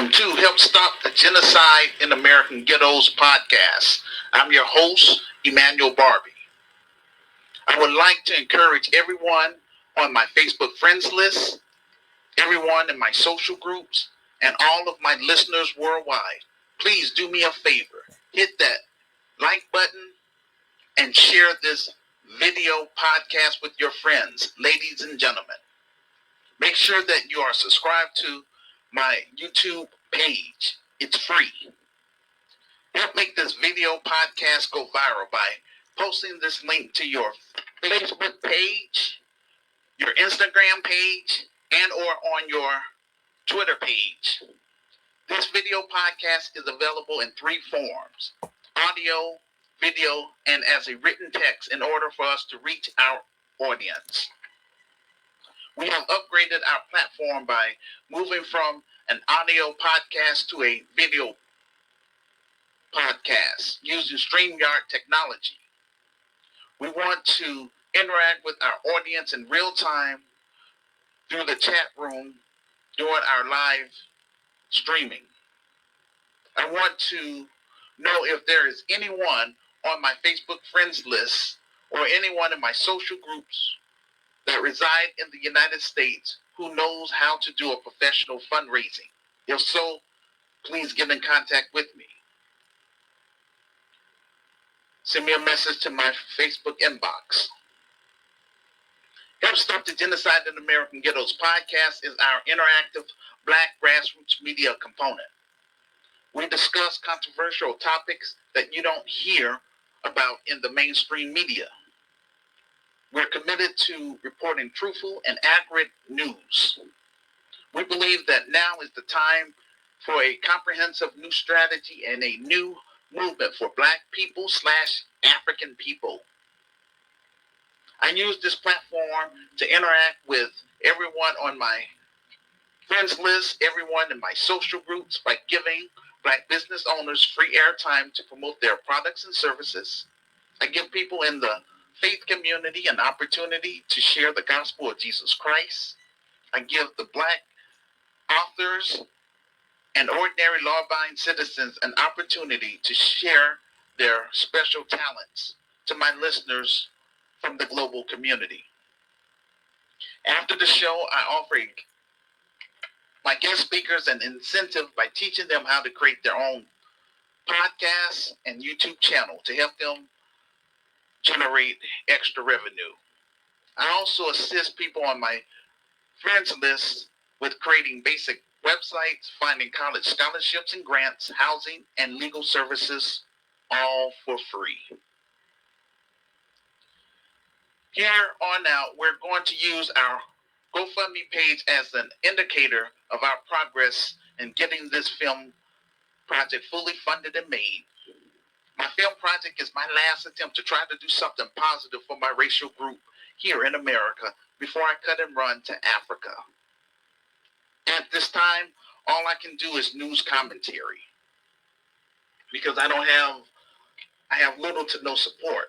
Welcome to Help Stop the Genocide in American Ghettos podcast. I'm your host, Emmanuel Barbee. I would like to encourage everyone on my Facebook friends list, everyone in my social groups, and all of my listeners worldwide. Please do me a favor. Hit that like button and share this video podcast with your friends, ladies and gentlemen. Make sure that you are subscribed to my YouTube page. It's free. Help make this video podcast go viral by posting this link to your Facebook page, your Instagram page, and or on your Twitter page. This video podcast is available in 3 forms: audio, video, and as a written text in order for us to reach our audience. We have upgraded our platform by moving from an audio podcast to a video podcast using StreamYard technology. We want to interact with our audience in real time through the chat room during our live streaming. I want to know if there is anyone on my Facebook friends list or anyone in my social groups that reside in the United States who knows how to do a professional fundraising. If so, please get in contact with me. Send me a message to my Facebook inbox. Help Stop the Genocide in American Ghettos podcast is our interactive Black grassroots media component. We discuss controversial topics that you don't hear about in the mainstream media. We're committed to reporting truthful and accurate news. We believe that now is the time for a comprehensive new strategy and a new movement for Black people / African people. I use this platform to interact with everyone on my friends list, everyone in my social groups by giving Black business owners free airtime to promote their products and services. I give people in the faith community an opportunity to share the gospel of Jesus Christ. I give the Black authors and ordinary law-abiding citizens an opportunity to share their special talents to my listeners from the global community. After the show, I offer my guest speakers an incentive by teaching them how to create their own podcast and YouTube channel to help them generate extra revenue. I also assist people on my friends list with creating basic websites, finding college scholarships and grants, housing, and legal services, all for free. Here on out, we're going to use our GoFundMe page as an indicator of our progress in getting this film project fully funded and made. My film project is my last attempt to try to do something positive for my racial group here in America before I cut and run to Africa. At this time, all I can do is news commentary because I have little to no support.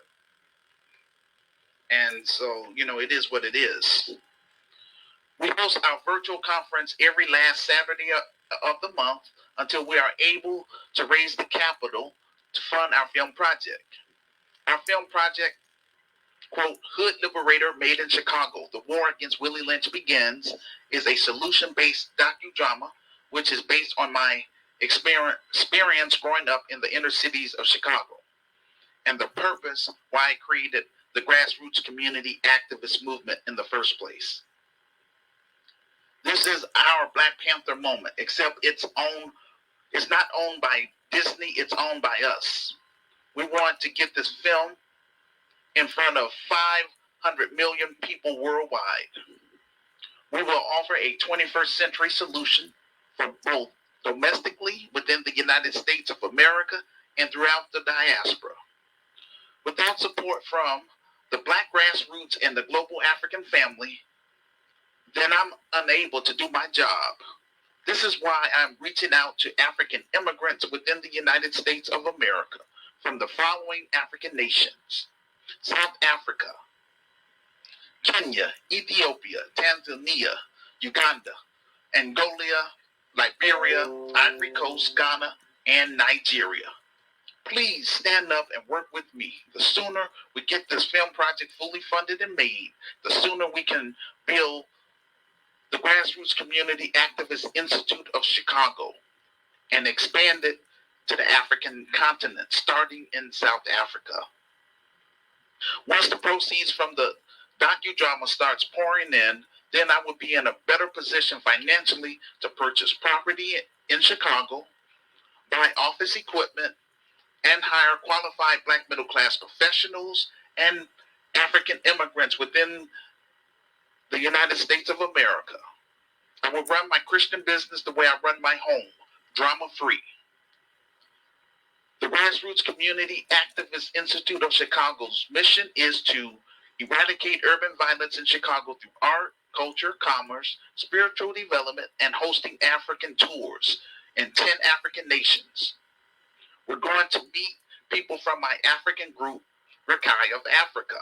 And so, it is what it is. We host our virtual conference every last Saturday of the month until we are able to raise the capital to fund our film project. Our film project, quote, Hood Liberator Made in Chicago, The War Against Willie Lynch Begins, is a solution-based docudrama which is based on my experience growing up in the inner cities of Chicago and the purpose why I created the grassroots community activist movement in the first place. This is our Black Panther moment, except it's not owned by Disney, it's owned by us. We want to get this film in front of 500 million people worldwide. We will offer a 21st century solution for both domestically within the United States of America and throughout the diaspora. Without support from the Black grassroots and the global African family, then I'm unable to do my job. This is why I'm reaching out to African immigrants within the United States of America from the following African nations: South Africa, Kenya, Ethiopia, Tanzania, Uganda, Angola, Liberia, Ivory Coast, Ghana, and Nigeria. Please stand up and work with me. The sooner we get this film project fully funded and made, the sooner we can build the Grassroots Community Activist Institute of Chicago and expand it to the African continent, starting in South Africa. Once the proceeds from the docudrama starts pouring in, then I will be in a better position financially to purchase property in Chicago, buy office equipment, and hire qualified Black middle class professionals and African immigrants within the United States of America. I will run my Christian business the way I run my home, drama-free. The Grassroots Community Activist Institute of Chicago's mission is to eradicate urban violence in Chicago through art, culture, commerce, spiritual development, and hosting African tours in 10 African nations. We're going to meet people from my African group, Rakai of Africa.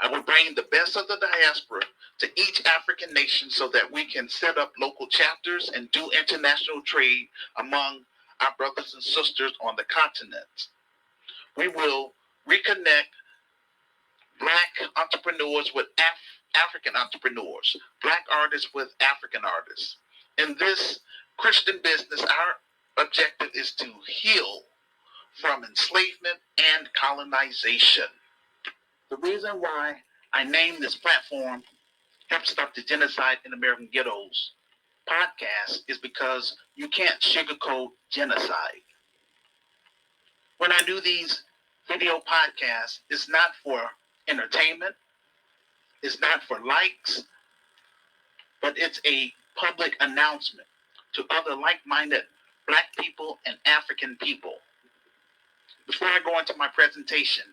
I will bring the best of the diaspora to each African nation so that we can set up local chapters and do international trade among our brothers and sisters on the continent. We will reconnect Black entrepreneurs with African entrepreneurs, Black artists with African artists. In this Christian business, our objective is to heal from enslavement and colonization. The reason why I named this platform Help Stop the Genocide in American Ghettos podcast is because you can't sugarcoat genocide. When I do these video podcasts, it's not for entertainment, it's not for likes, but it's a public announcement to other like-minded Black people and African people. Before I go into my presentation,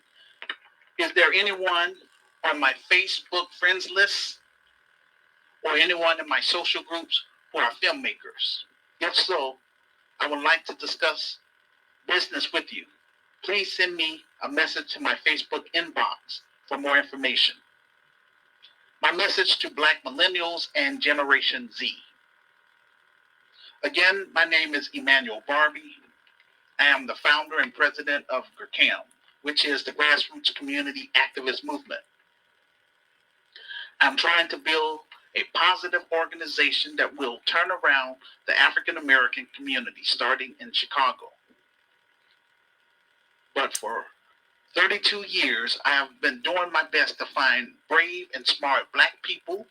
is there anyone on my Facebook friends list or anyone in my social groups who are filmmakers? If so, I would like to discuss business with you. Please send me a message to my Facebook inbox for more information. My message to Black millennials and Generation Z. Again, my name is Emmanuel Barbee. I am the founder and president of GRCAM, which is the Grassroots Community Activist Movement. I'm trying to build a positive organization that will turn around the African American community, starting in Chicago. But for 32 years, I have been doing my best to find brave and smart Black people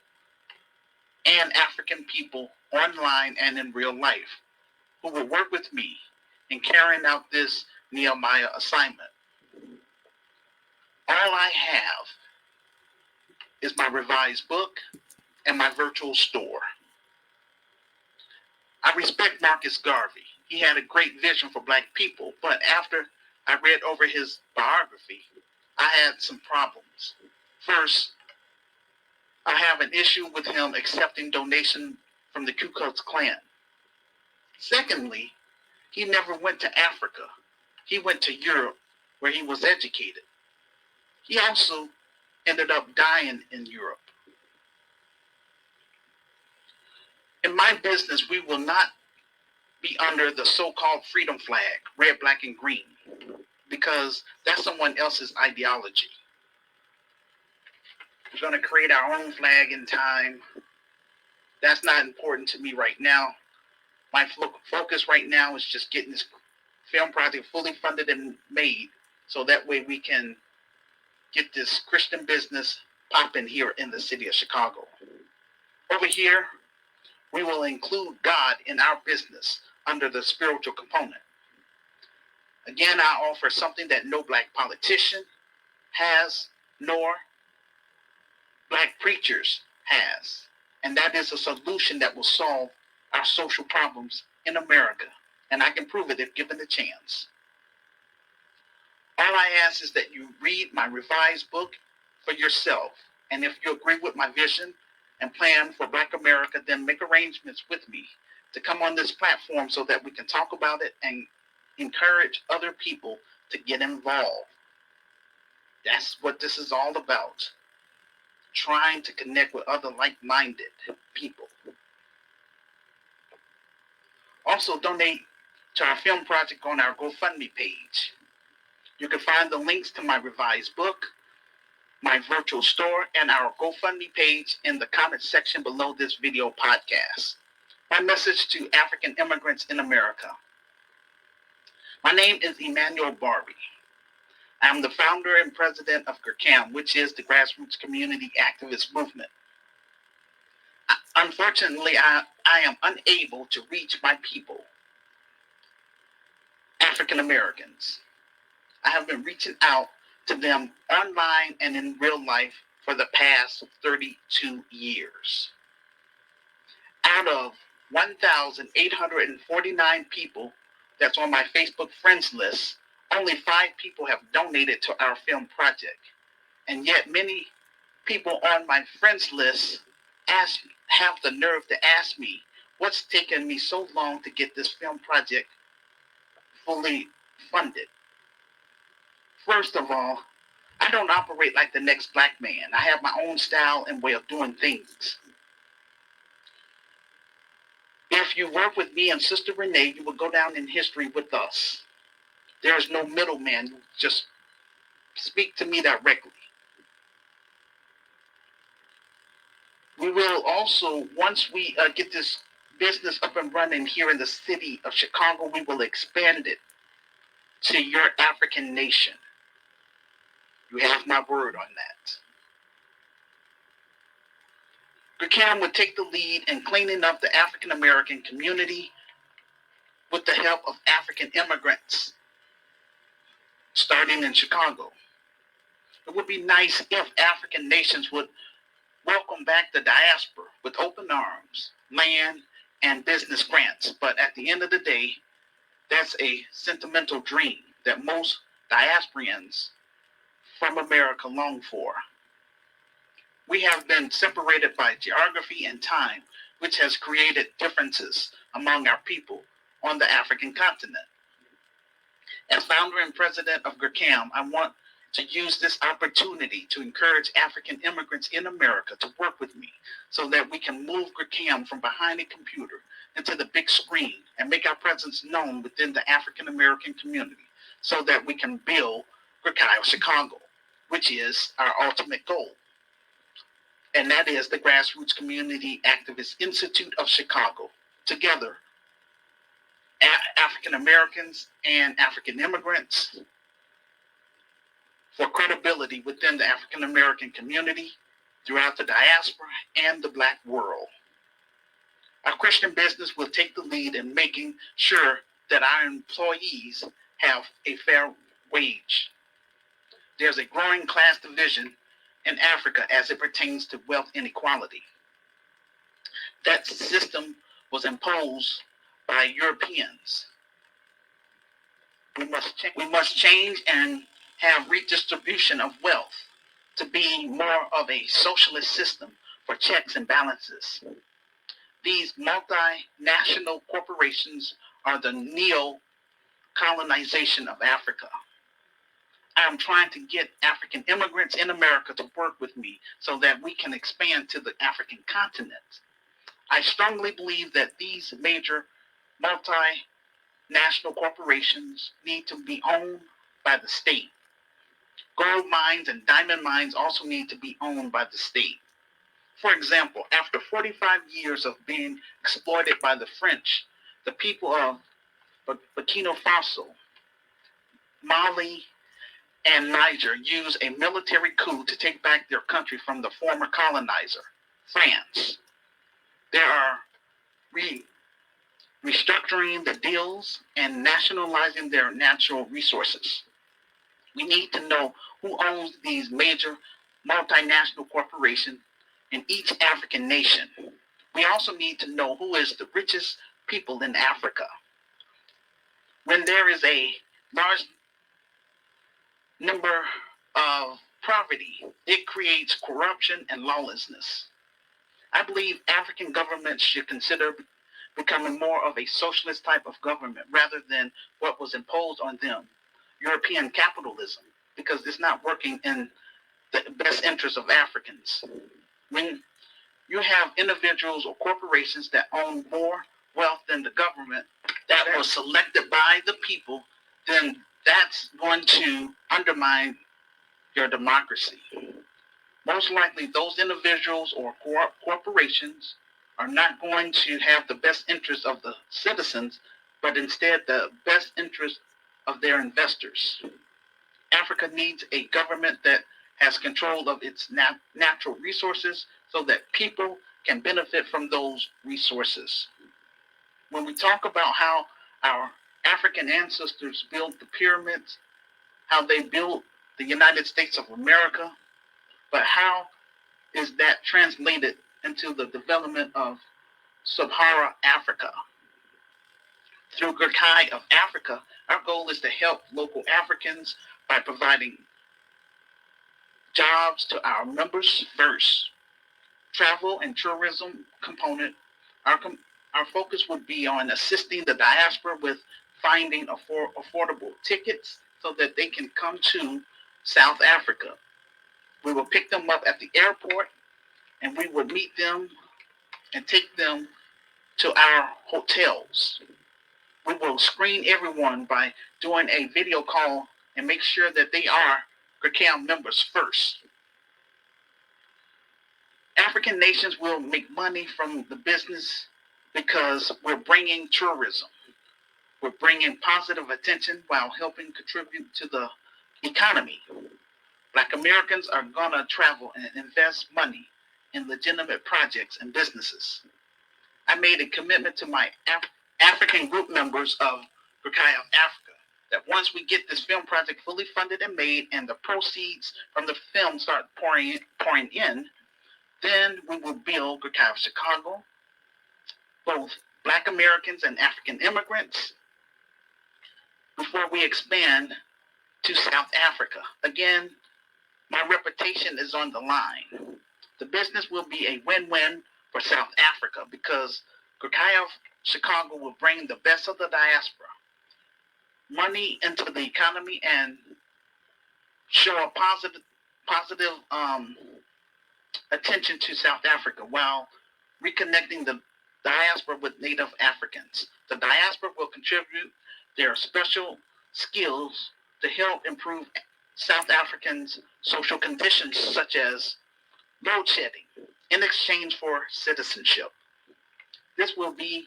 and African people online and in real life who will work with me in carrying out this Nehemiah assignment. All I have is my revised book and my virtual store. I respect Marcus Garvey. He had a great vision for Black people, but after I read over his biography, I had some problems. First, I have an issue with him accepting donations from the Ku Klux Klan. Secondly, he never went to Africa. He went to Europe where he was educated. He also ended up dying in Europe. In my business, we will not be under the so-called freedom flag, red, black, and green, because that's someone else's ideology. We're going to create our own flag in time. That's not important to me right now. My focus right now is just getting this film project fully funded and made so that way we can get this Christian business popping here in the city of Chicago. Over here, we will include God in our business under the spiritual component. Again, I offer something that no Black politician has, nor Black preachers has, and that is a solution that will solve our social problems in America, and I can prove it if given the chance. All I ask is that you read my revised book for yourself, and if you agree with my vision and plan for Black America, then make arrangements with me to come on this platform so that we can talk about it and encourage other people to get involved. That's what this is all about, trying to connect with other like-minded people. Also, donate to our film project on our GoFundMe page. You can find the links to my revised book, my virtual store, and our GoFundMe page in the comment section below this video podcast. My message to African immigrants in America. My name is Emmanuel Barbee. I am the founder and president of GRCAM, which is the Grassroots Community Activist Movement. Unfortunately, I am unable to reach my people, African Americans. I have been reaching out to them online and in real life for the past 32 years. Out of 1,849 people that's on my Facebook friends list, only 5 people have donated to our film project. And yet many people on my friends list have the nerve to ask me, what's taken me so long to get this film project fully funded? First of all, I don't operate like the next black man. I have my own style and way of doing things. If you work with me and Sister Renee, you will go down in history with us. There is no middleman. You just speak to me directly. We will also, once we get this business up and running here in the city of Chicago, we will expand it to your African nation. You have my word on that. GRCAM would take the lead in cleaning up the African American community with the help of African immigrants, starting in Chicago. It would be nice if African nations would welcome back the diaspora with open arms, land, and business grants. But at the end of the day, that's a sentimental dream that most diasporans from America long for. We have been separated by geography and time, which has created differences among our people on the African continent. As founder and president of GRCAM, I want to use this opportunity to encourage African immigrants in America to work with me so that we can move GRCAM from behind a computer into the big screen and make our presence known within the African American community so that we can build GRCAM Chicago, which is our ultimate goal. And that is the Grassroots Community Activist Institute of Chicago. Together, African Americans and African immigrants, for credibility within the African American community, throughout the diaspora, and the Black world. Our Christian business will take the lead in making sure that our employees have a fair wage. There's a growing class division in Africa as it pertains to wealth inequality. That system was imposed by Europeans. We must change and have redistribution of wealth to be more of a socialist system for checks and balances. These multinational corporations are the neo-colonization of Africa. I'm trying to get African immigrants in America to work with me so that we can expand to the African continent. I strongly believe that these major multinational corporations need to be owned by the state. Gold mines and diamond mines also need to be owned by the state. For example, after 45 years of being exploited by the French, the people of Burkina Faso, Mali, and Niger used a military coup to take back their country from the former colonizer, France. They are restructuring the deals and nationalizing their natural resources. We need to know who owns these major multinational corporations in each African nation. We also need to know who is the richest people in Africa. When there is a large number of poverty, it creates corruption and lawlessness. I believe African governments should consider becoming more of a socialist type of government rather than what was imposed on them, European capitalism, because it's not working in the best interest of Africans. When you have individuals or corporations that own more wealth than the government, that was selected by the people, then that's going to undermine your democracy. Most likely, those individuals or corporations are not going to have the best interest of the citizens, but instead the best interest of their investors. Africa needs a government that has control of its natural resources so that people can benefit from those resources. When we talk about how our African ancestors built the pyramids, how they built the United States of America, but how is that translated into the development of Sub-Saharan Africa? Through Genocide of Africa, our goal is to help local Africans by providing jobs to our members first. Travel and tourism component, our focus would be on assisting the diaspora with finding affordable tickets so that they can come to South Africa. We will pick them up at the airport and we would meet them and take them to our hotels. We will screen everyone by doing a video call and make sure that they are GRCAM members first. African nations will make money from the business because we're bringing tourism. We're bringing positive attention while helping contribute to the economy. Black Americans are going to travel and invest money in legitimate projects and businesses. I made a commitment to my African group members of GRCAI of Africa that once we get this film project fully funded and made and the proceeds from the film start pouring in, then we will build GRCAI of Chicago, both Black Americans and African immigrants, before we expand to South Africa. Again, my reputation is on the line. The business will be a win-win for South Africa because GRCAI of Chicago will bring the best of the diaspora, money into the economy, and show a positive attention to South Africa while reconnecting the diaspora with Native Africans. The diaspora will contribute their special skills to help improve South Africans' social conditions such as load shedding in exchange for citizenship. This will be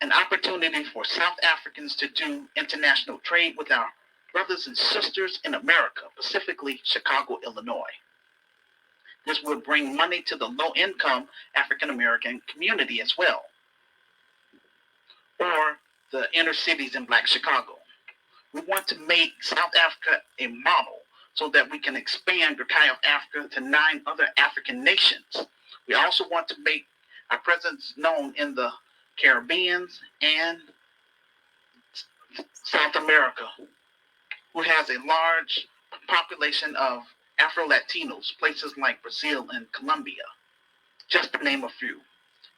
an opportunity for South Africans to do international trade with our brothers and sisters in America, specifically Chicago, Illinois. This will bring money to the low-income African-American community as well, or the inner cities in Black Chicago. We want to make South Africa a model so that we can expand GRCAI of Africa to 9 other African nations. We also want to make our presence known in the Caribbean and South America, who has a large population of Afro-Latinos, places like Brazil and Colombia, just to name a few.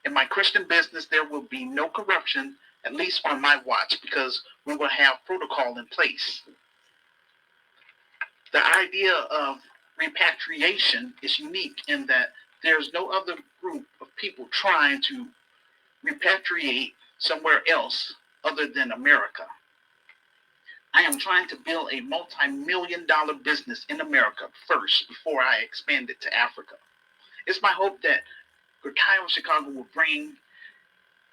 In my Christian business, there will be no corruption, at least on my watch, because we will have protocol in place. The idea of repatriation is unique in that there's no other group of people trying to repatriate somewhere else other than America. I am trying to build a multi-million-dollar business in America first before I expand it to Africa. It's my hope that GRCAI of Chicago will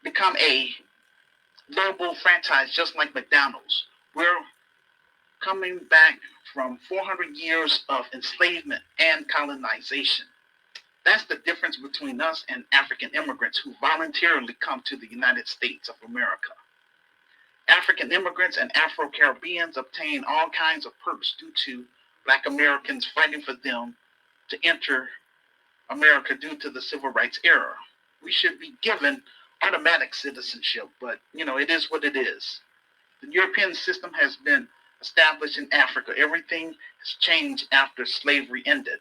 become a global franchise just like McDonald's. We're coming back from 400 years of enslavement and colonization. That's the difference between us and African immigrants who voluntarily come to the United States of America. African immigrants and Afro-Caribbeans obtain all kinds of perks due to Black Americans fighting for them to enter America due to the Civil Rights era. We should be given automatic citizenship, but it is what it is. The European system has been established in Africa. Everything has changed after slavery ended.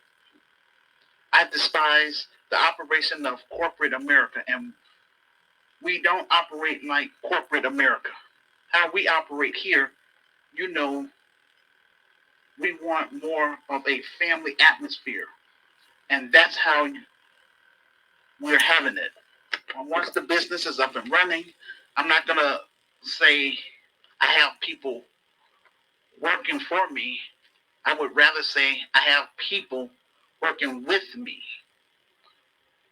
I despise the operation of corporate America, and we don't operate like corporate America. How we operate here, we want more of a family atmosphere, and that's how we're having it. Once the business is up and running, I'm not going to say I have people working for me. I would rather say I have people working with me.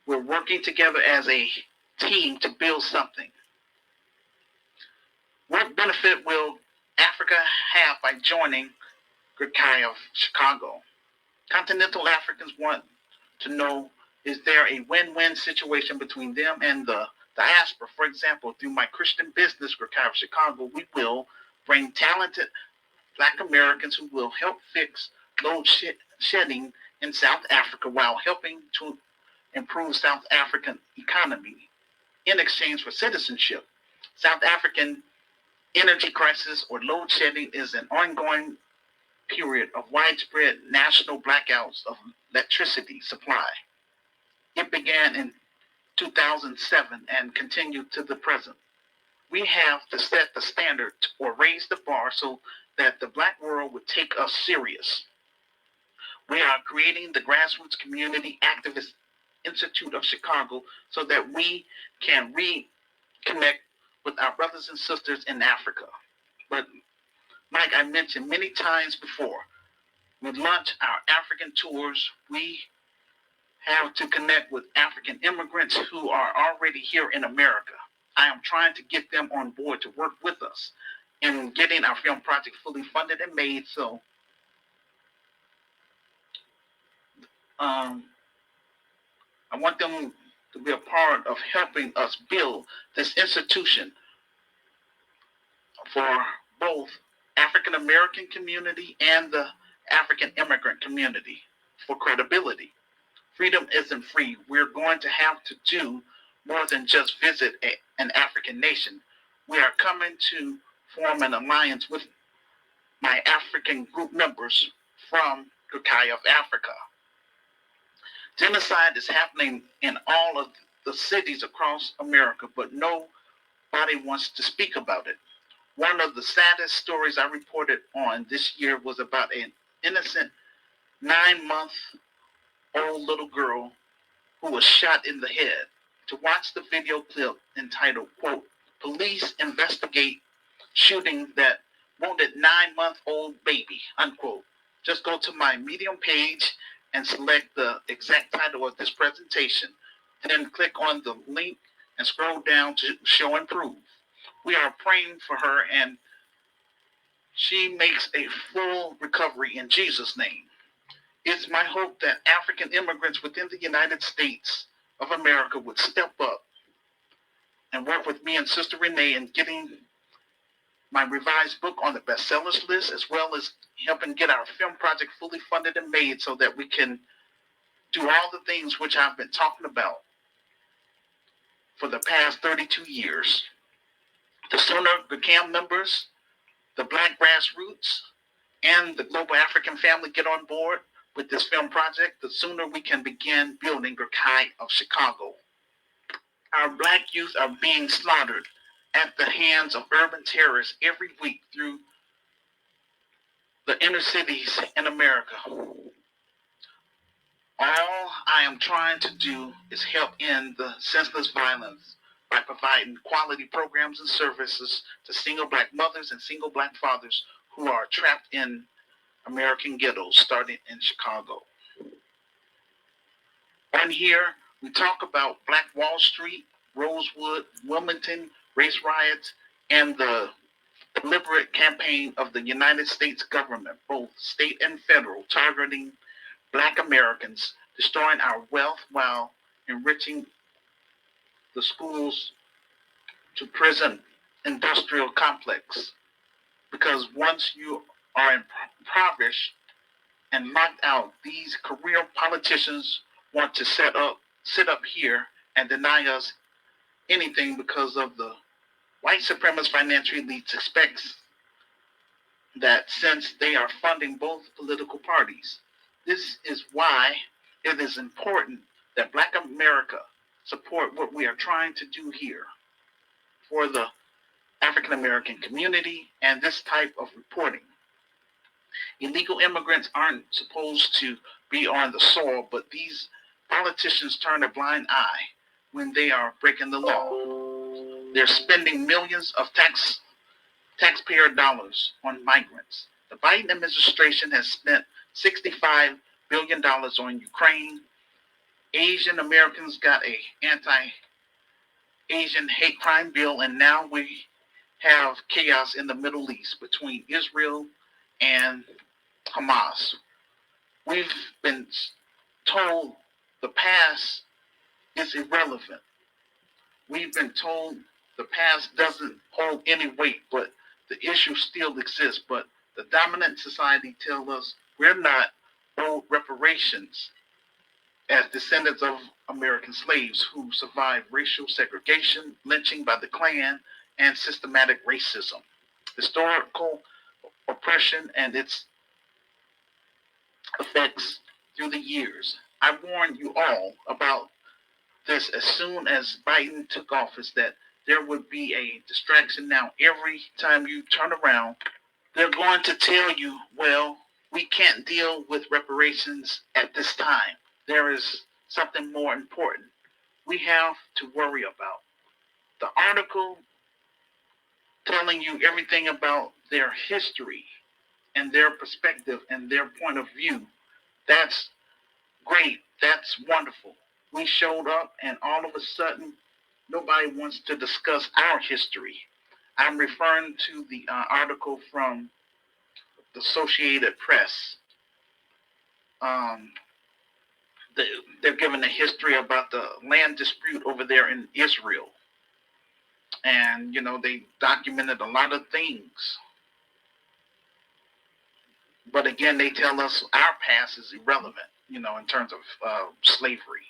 We're working together as a team to build something. What benefit will Africa have by joining Ghettos of Chicago? Continental Africans want to know, is there a win-win situation between them and the diaspora? For example, through my Christian business, Ghettos of Chicago, we will bring talented Black Americans who will help fix load shedding in South Africa while helping to improve South African economy in exchange for citizenship. South African energy crisis or load shedding is an ongoing period of widespread national blackouts of electricity supply. It began in 2007 and continued to the present. We have to set the standard or raise the bar so that the Black world would take us serious. We are creating the Grassroots Community Activist Institute of Chicago so that we can reconnect with our brothers and sisters in Africa. But like I mentioned many times before, we launch our African tours. We have to connect with African immigrants who are already here in America. I am trying to get them on board to work with us in getting our film project fully funded and made. So I want them to be a part of helping us build this institution for both African American community and the African immigrant community for credibility. Freedom isn't free. We're going to have to do more than just visit an African nation. We are coming to form an alliance with my African group members from Ghettos of Africa. Genocide is happening in all of the cities across America, but nobody wants to speak about it. One of the saddest stories I reported on this year was about an innocent 9-month-old little girl who was shot in the head. To watch the video clip entitled, quote, "Police Investigate Shooting That Wounded 9-month-old Baby," unquote. Just go to my Medium page and select the exact title of this presentation. Then click on the link and scroll down to show and prove. We are praying for her and she makes a full recovery in Jesus' name. It's my hope that African immigrants within the United States of America would step up and work with me and Sister Renee in getting my revised book on the bestsellers list, as well as helping get our film project fully funded and made so that we can do all the things which I've been talking about for the past 32 years. The sooner the CAM members, the Black Grassroots, and the Global African family get on board with this film project, the sooner we can begin building Ghettos of Chicago. Our Black youth are being slaughtered at the hands of urban terrorists every week through the inner cities in America. All I am trying to do is help end the senseless violence by providing quality programs and services to single Black mothers and single Black fathers who are trapped in American ghettos, starting in Chicago. On here, we talk about Black Wall Street, Rosewood, Wilmington, race riots, and the deliberate campaign of the United States government, both state and federal, targeting Black Americans, destroying our wealth while enriching the schools to prison industrial complex. Because once you are impoverished and locked out, these career politicians want to sit up here and deny us anything because of the white supremacist financial elites expects that since they are funding both political parties. This is why it is important that Black America support what we are trying to do here for the African American community and this type of reporting. Illegal immigrants aren't supposed to be on the soil, but these politicians turn a blind eye when they are breaking the law. They're spending millions of tax taxpayer dollars on migrants. The Biden administration has spent $65 billion on Ukraine. Asian Americans got a anti-Asian hate crime bill, and now we have chaos in the Middle East between Israel and Hamas. We've been told the past is irrelevant. We've been told the past doesn't hold any weight, but the issue still exists. But the dominant society tells us we're not owed reparations as descendants of American slaves who survived racial segregation, lynching by the Klan, and systematic racism, historical oppression, and its effects through the years. I warned you all about this as soon as Biden took office, that there would be a distraction. Now, every time you turn around, they're going to tell you, well, we can't deal with reparations at this time. There is something more important we have to worry about. The article telling you everything about their history and their perspective and their point of view, that's great. That's wonderful. We showed up and all of a sudden, nobody wants to discuss our history. I'm referring to the article from the Associated Press. They're giving a history about the land dispute over there in Israel. And, they documented a lot of things. But again, they tell us our past is irrelevant, in terms of slavery.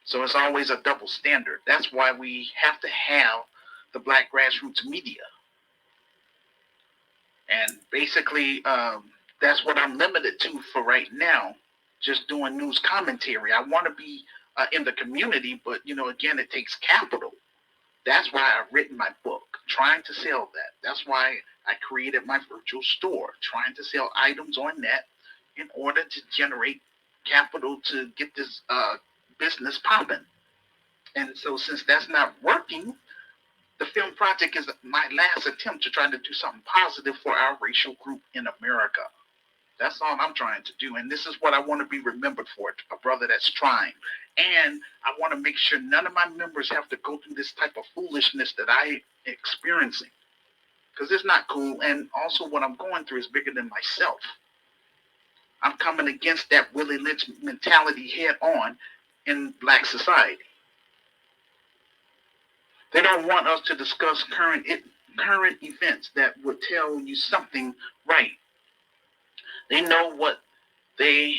So it's always a double standard. That's why we have to have the Black grassroots media. And basically, that's what I'm limited to for right now, just doing news commentary. I want to be in the community, but, again, it takes capital. That's why I've written my book, trying to sell that. That's why I created my virtual store, trying to sell items on net in order to generate capital to get this business popping. And so since that's not working, the film project is my last attempt to try to do something positive for our racial group in America. That's all I'm trying to do. And this is what I want to be remembered for, a brother that's trying. And I want to make sure none of my members have to go through this type of foolishness that I'm experiencing. Because it's not cool. And also what I'm going through is bigger than myself. I'm coming against that Willie Lynch mentality head on in Black society. They don't want us to discuss current events that would tell you something right. They know what they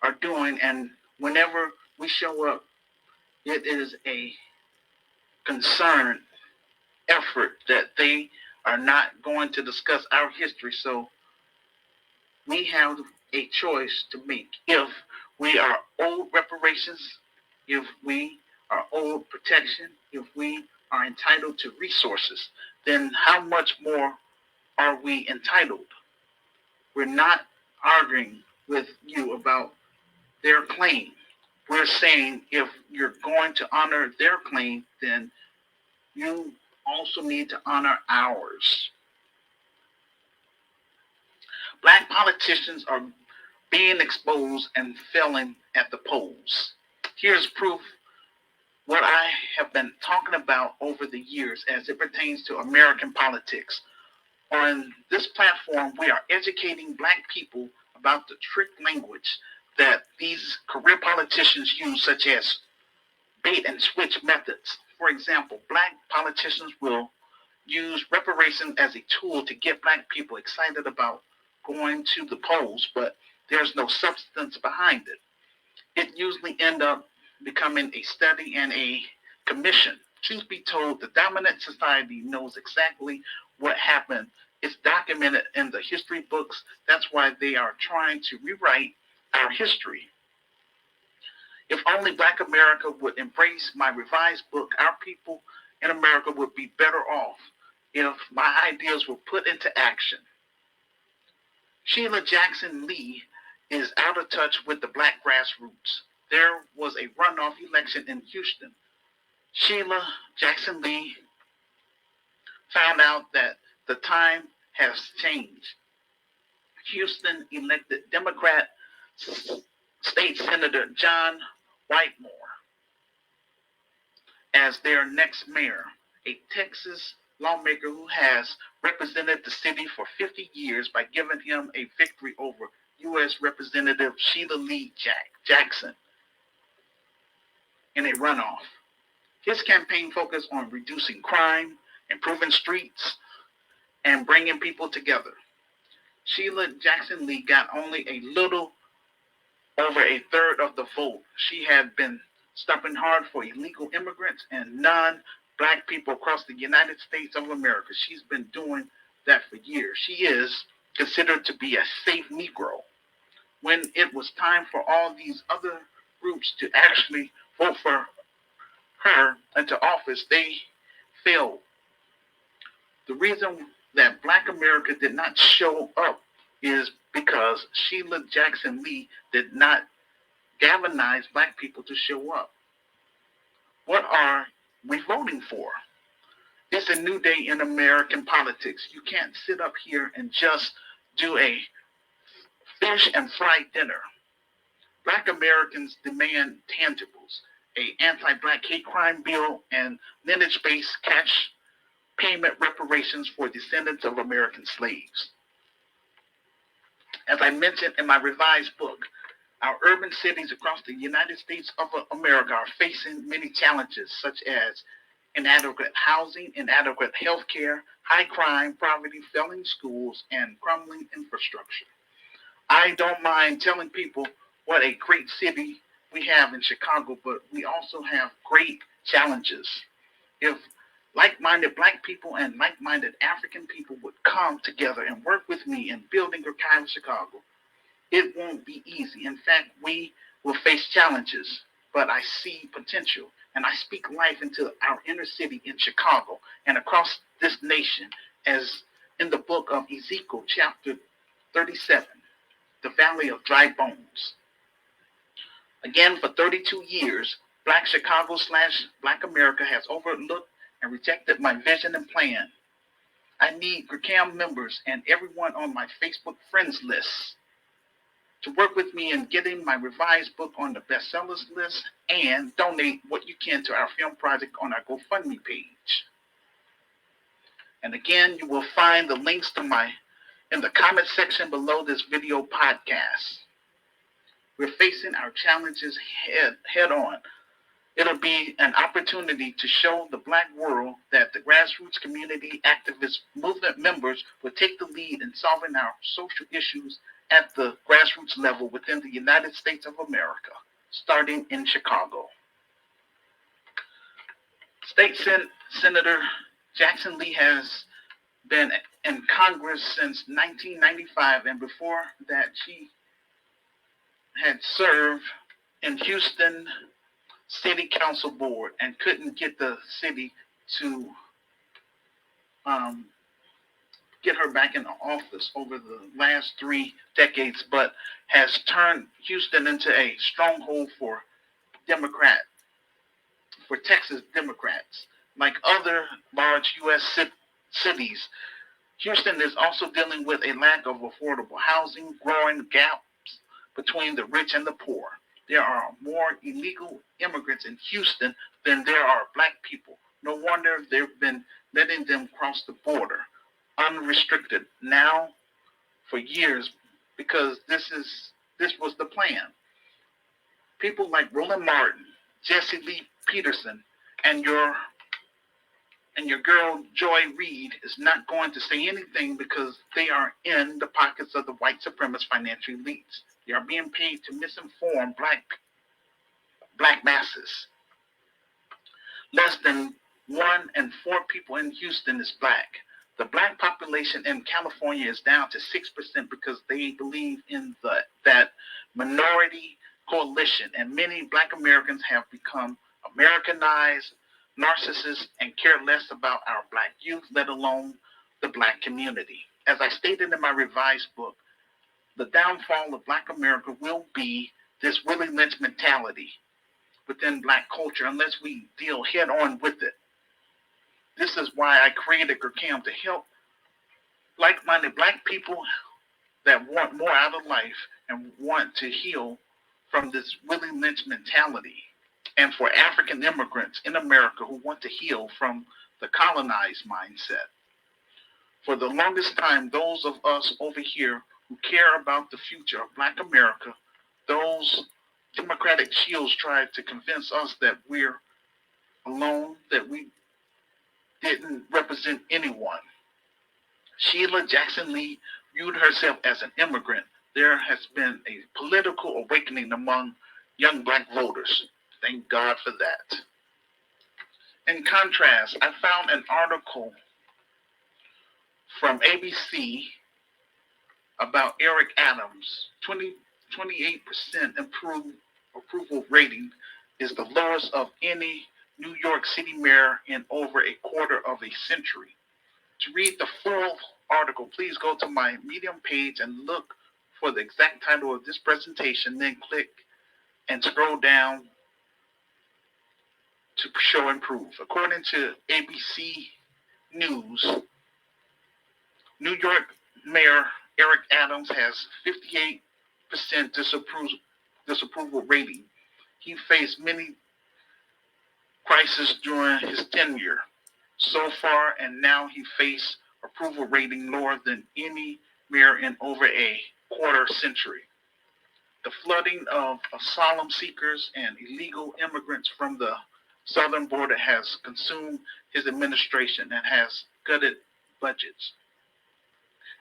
are doing, and whenever we show up, it is a concerned effort that they are not going to discuss our history. So we have a choice to make. If we are owed reparations, if we are owed protection, if we are entitled to resources, then how much more are we entitled? We're not arguing with you about their claim. We're saying if you're going to honor their claim, then you also need to honor ours. Black politicians are being exposed and failing at the polls. Here's proof what I have been talking about over the years as it pertains to American politics. On this platform, we are educating Black people about the trick language that these career politicians use, such as bait and switch methods. For example, Black politicians will use reparations as a tool to get Black people excited about going to the polls, but there's no substance behind it. It usually ends up becoming a study and a commission. Truth be told, the dominant society knows exactly what happened. It's documented in the history books. That's why they are trying to rewrite our history. If only Black America would embrace my revised book, our people in America would be better off if my ideas were put into action. Sheila Jackson Lee is out of touch with the Black grassroots. There was a runoff election in Houston. Sheila Jackson Lee found out that the time has changed. Houston elected Democrat State Senator John Whitmore as their next mayor, a Texas lawmaker who has represented the city for 50 years by giving him a victory over U.S. Representative Sheila Lee Jackson in a runoff. His campaign focused on reducing crime, improving streets, and bringing people together. Sheila Jackson Lee got only a little over a third of the vote. She had been stopping hard for illegal immigrants and non-black people across the United States of America. She's been doing that for years. She is considered to be a safe Negro. When it was time for all these other groups to actually vote for her into office, they failed. The reason that Black America did not show up is because Sheila Jackson Lee did not galvanize Black people to show up. What are we voting for? It's a new day in American politics. You can't sit up here and just do a fish and fried dinner. Black Americans demand tangibles, an anti-Black hate crime bill, and lineage-based cash payment reparations for descendants of American slaves. As I mentioned in my revised book, our urban cities across the United States of America are facing many challenges, such as inadequate housing, inadequate health care, high crime, poverty, failing schools, and crumbling infrastructure. I don't mind telling people what a great city we have in Chicago, but we also have great challenges. If like-minded Black people and like-minded African people would come together and work with me in building a kind of Chicago, it won't be easy. In fact, we will face challenges, but I see potential, and I speak life into our inner city in Chicago and across this nation, as in the book of Ezekiel, chapter 37, the Valley of Dry Bones. Again, for 32 years, Black Chicago / Black America has overlooked and rejected my vision and plan. I need GRCAM members and everyone on my Facebook friends list to work with me in getting my revised book on the bestsellers list and donate what you can to our film project on our GoFundMe page. And again, you will find the links to in the comment section below this video podcast. We're facing our challenges head on. It'll be an opportunity to show the Black world that the grassroots community activist movement members will take the lead in solving our social issues at the grassroots level within the United States of America, starting in Chicago. State Senator Jackson Lee has been in Congress since 1995, and before that she had served in Houston City Council Board and couldn't get the city to get her back in office over the last 3 decades, but has turned Houston into a stronghold for Texas Democrats. Like other large U.S. cities, Houston is also dealing with a lack of affordable housing, growing gaps between the rich and the poor. There are more illegal immigrants in Houston than there are Black people. No wonder they've been letting them cross the border unrestricted now for years, because this was the plan. People like Roland Martin, Jesse Lee Peterson, and your girl Joy Reid is not going to say anything because they are in the pockets of the white supremacist financial elites. They are being paid to misinform black masses. Less than 1 in 4 people in Houston is Black. The Black population in California is down to 6% because they believe in that minority coalition, and many Black Americans have become Americanized, narcissists, and care less about our Black youth, let alone the Black community. As I stated in my revised book, the downfall of Black America will be this Willie Lynch mentality within Black culture unless we deal head on with it. This is why I created GRCAM, to help like-minded black people that want more out of life and want to heal from this Willie Lynch mentality, and for African immigrants in America who want to heal from the colonized mindset. For the longest time, those of us over here who care about the future of Black America, those Democratic shields tried to convince us that we're alone, that we didn't represent anyone. Sheila Jackson Lee viewed herself as an immigrant. There has been a political awakening among young black voters. Thank God for that. In contrast, I found an article from ABC about Eric Adams. 28% approval rating is the lowest of any New York City mayor in over a quarter of a century. To read the full article, please go to my Medium page and look for the exact title of this presentation, then click and scroll down to show and prove. According to ABC News, New York Mayor Eric Adams has 58% disapproval rating. He faced many crises during his tenure so far, and now he faced approval rating lower than any mayor in over a quarter century. The flooding of asylum seekers and illegal immigrants from the southern border has consumed his administration and has gutted budgets.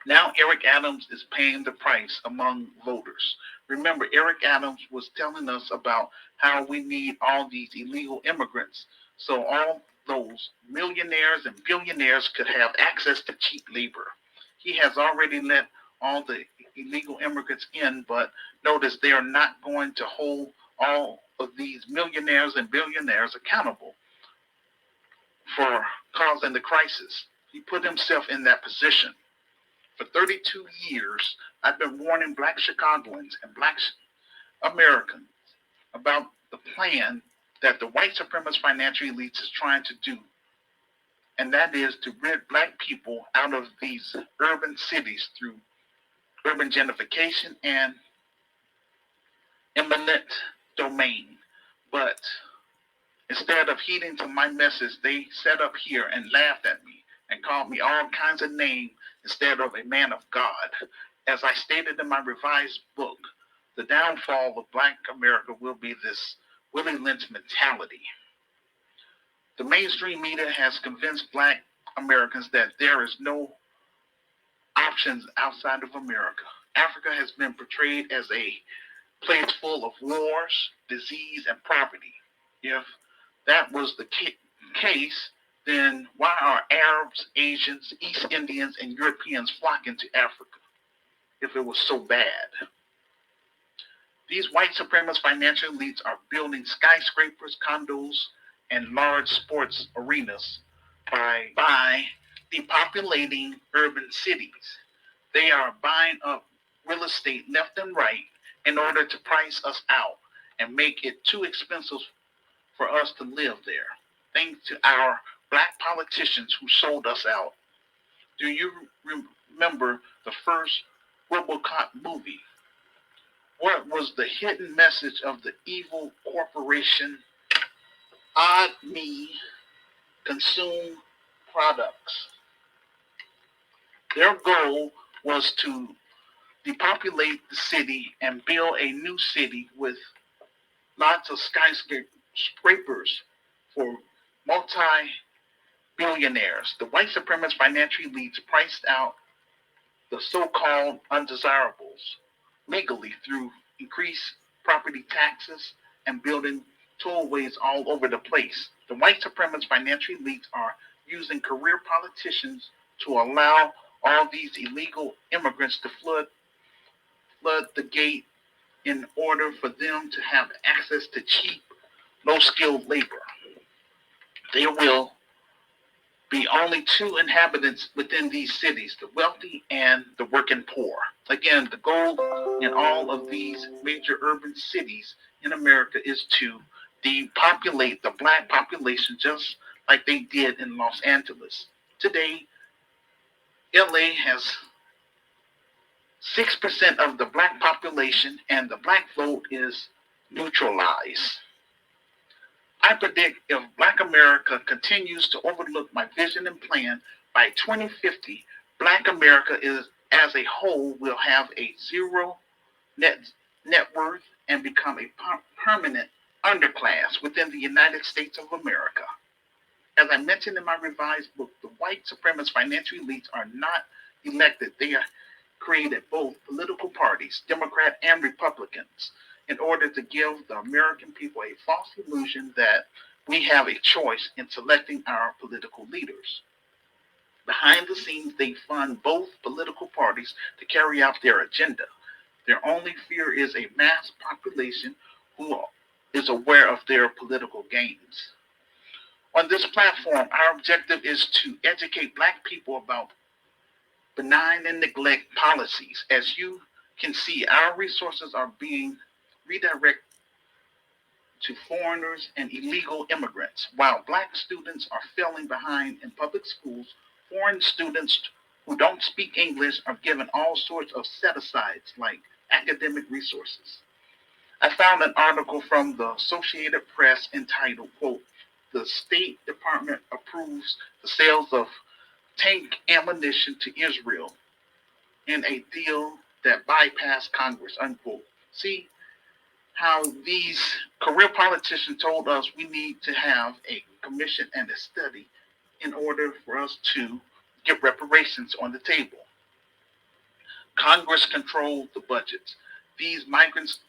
Now Eric Adams is paying the price among voters. Remember, Eric Adams was telling us about how we need all these illegal immigrants so all those millionaires and billionaires could have access to cheap labor. He has already let all the illegal immigrants in, but notice they are not going to hold all of these millionaires and billionaires accountable for causing the crisis. He put himself in that position. For 32 years, I've been warning Black Chicagoans and Black Americans about the plan that the white supremacist financial elites is trying to do, and that is to rid Black people out of these urban cities through urban gentrification and eminent domain. But instead of heeding to my message, they sat up here and laughed at me and called me all kinds of names instead of a man of God. As I stated in my revised book, the downfall of Black America will be this Willie Lynch mentality. The mainstream media has convinced Black Americans that there is no options outside of America. Africa has been portrayed as a place full of wars, disease, and poverty. If that was the case, then why are Arabs, Asians, East Indians, and Europeans flocking to Africa if it was so bad? These white supremacist financial elites are building skyscrapers, condos, and large sports arenas by depopulating urban cities. They are buying up real estate left and right in order to price us out and make it too expensive for us to live there. Thanks to our Black politicians who sold us out. Do you remember the first RoboCop movie? What was the hidden message of the evil corporation Me Consume Products? Their goal was to depopulate the city and build a new city with lots of skyscrapers for multi-billionaires. The white supremacist financial elites priced out the so-called undesirables legally through increased property taxes and building tollways all over the place. The white supremacist financial elites are using career politicians to allow all these illegal immigrants to flood the gate in order for them to have access to cheap, low-skilled labor. There will be only two inhabitants within these cities, the wealthy and the working poor. Again, the goal in all of these major urban cities in America is to depopulate the Black population just like they did in Los Angeles. Today, LA has 6% of the black population, and the black vote is neutralized. I predict if Black America continues to overlook my vision and plan, by 2050, Black America is as a whole will have a zero net net worth and become a permanent underclass within the United States of America. As I mentioned in my revised book, the white supremacist financial elites are not elected. They are created both political parties, Democrat and Republicans, in order to give the American people a false illusion that we have a choice in selecting our political leaders. Behind the scenes, they fund both political parties to carry out their agenda. Their only fear is a mass population who is aware of their political gains. On this platform, our objective is to educate Black people about benign and neglect policies. As you can see, our resources are being redirected to foreigners and illegal immigrants. While Black students are falling behind in public schools, foreign students who don't speak English are given all sorts of set-asides like academic resources. I found an article from the Associated Press entitled, quote, "The State Department approves the sales of tank ammunition to Israel in a deal that bypassed Congress," unquote. See how these career politicians told us we need to have a commission and a study in order for us to get reparations on the table. Congress controlled the budgets. These migrants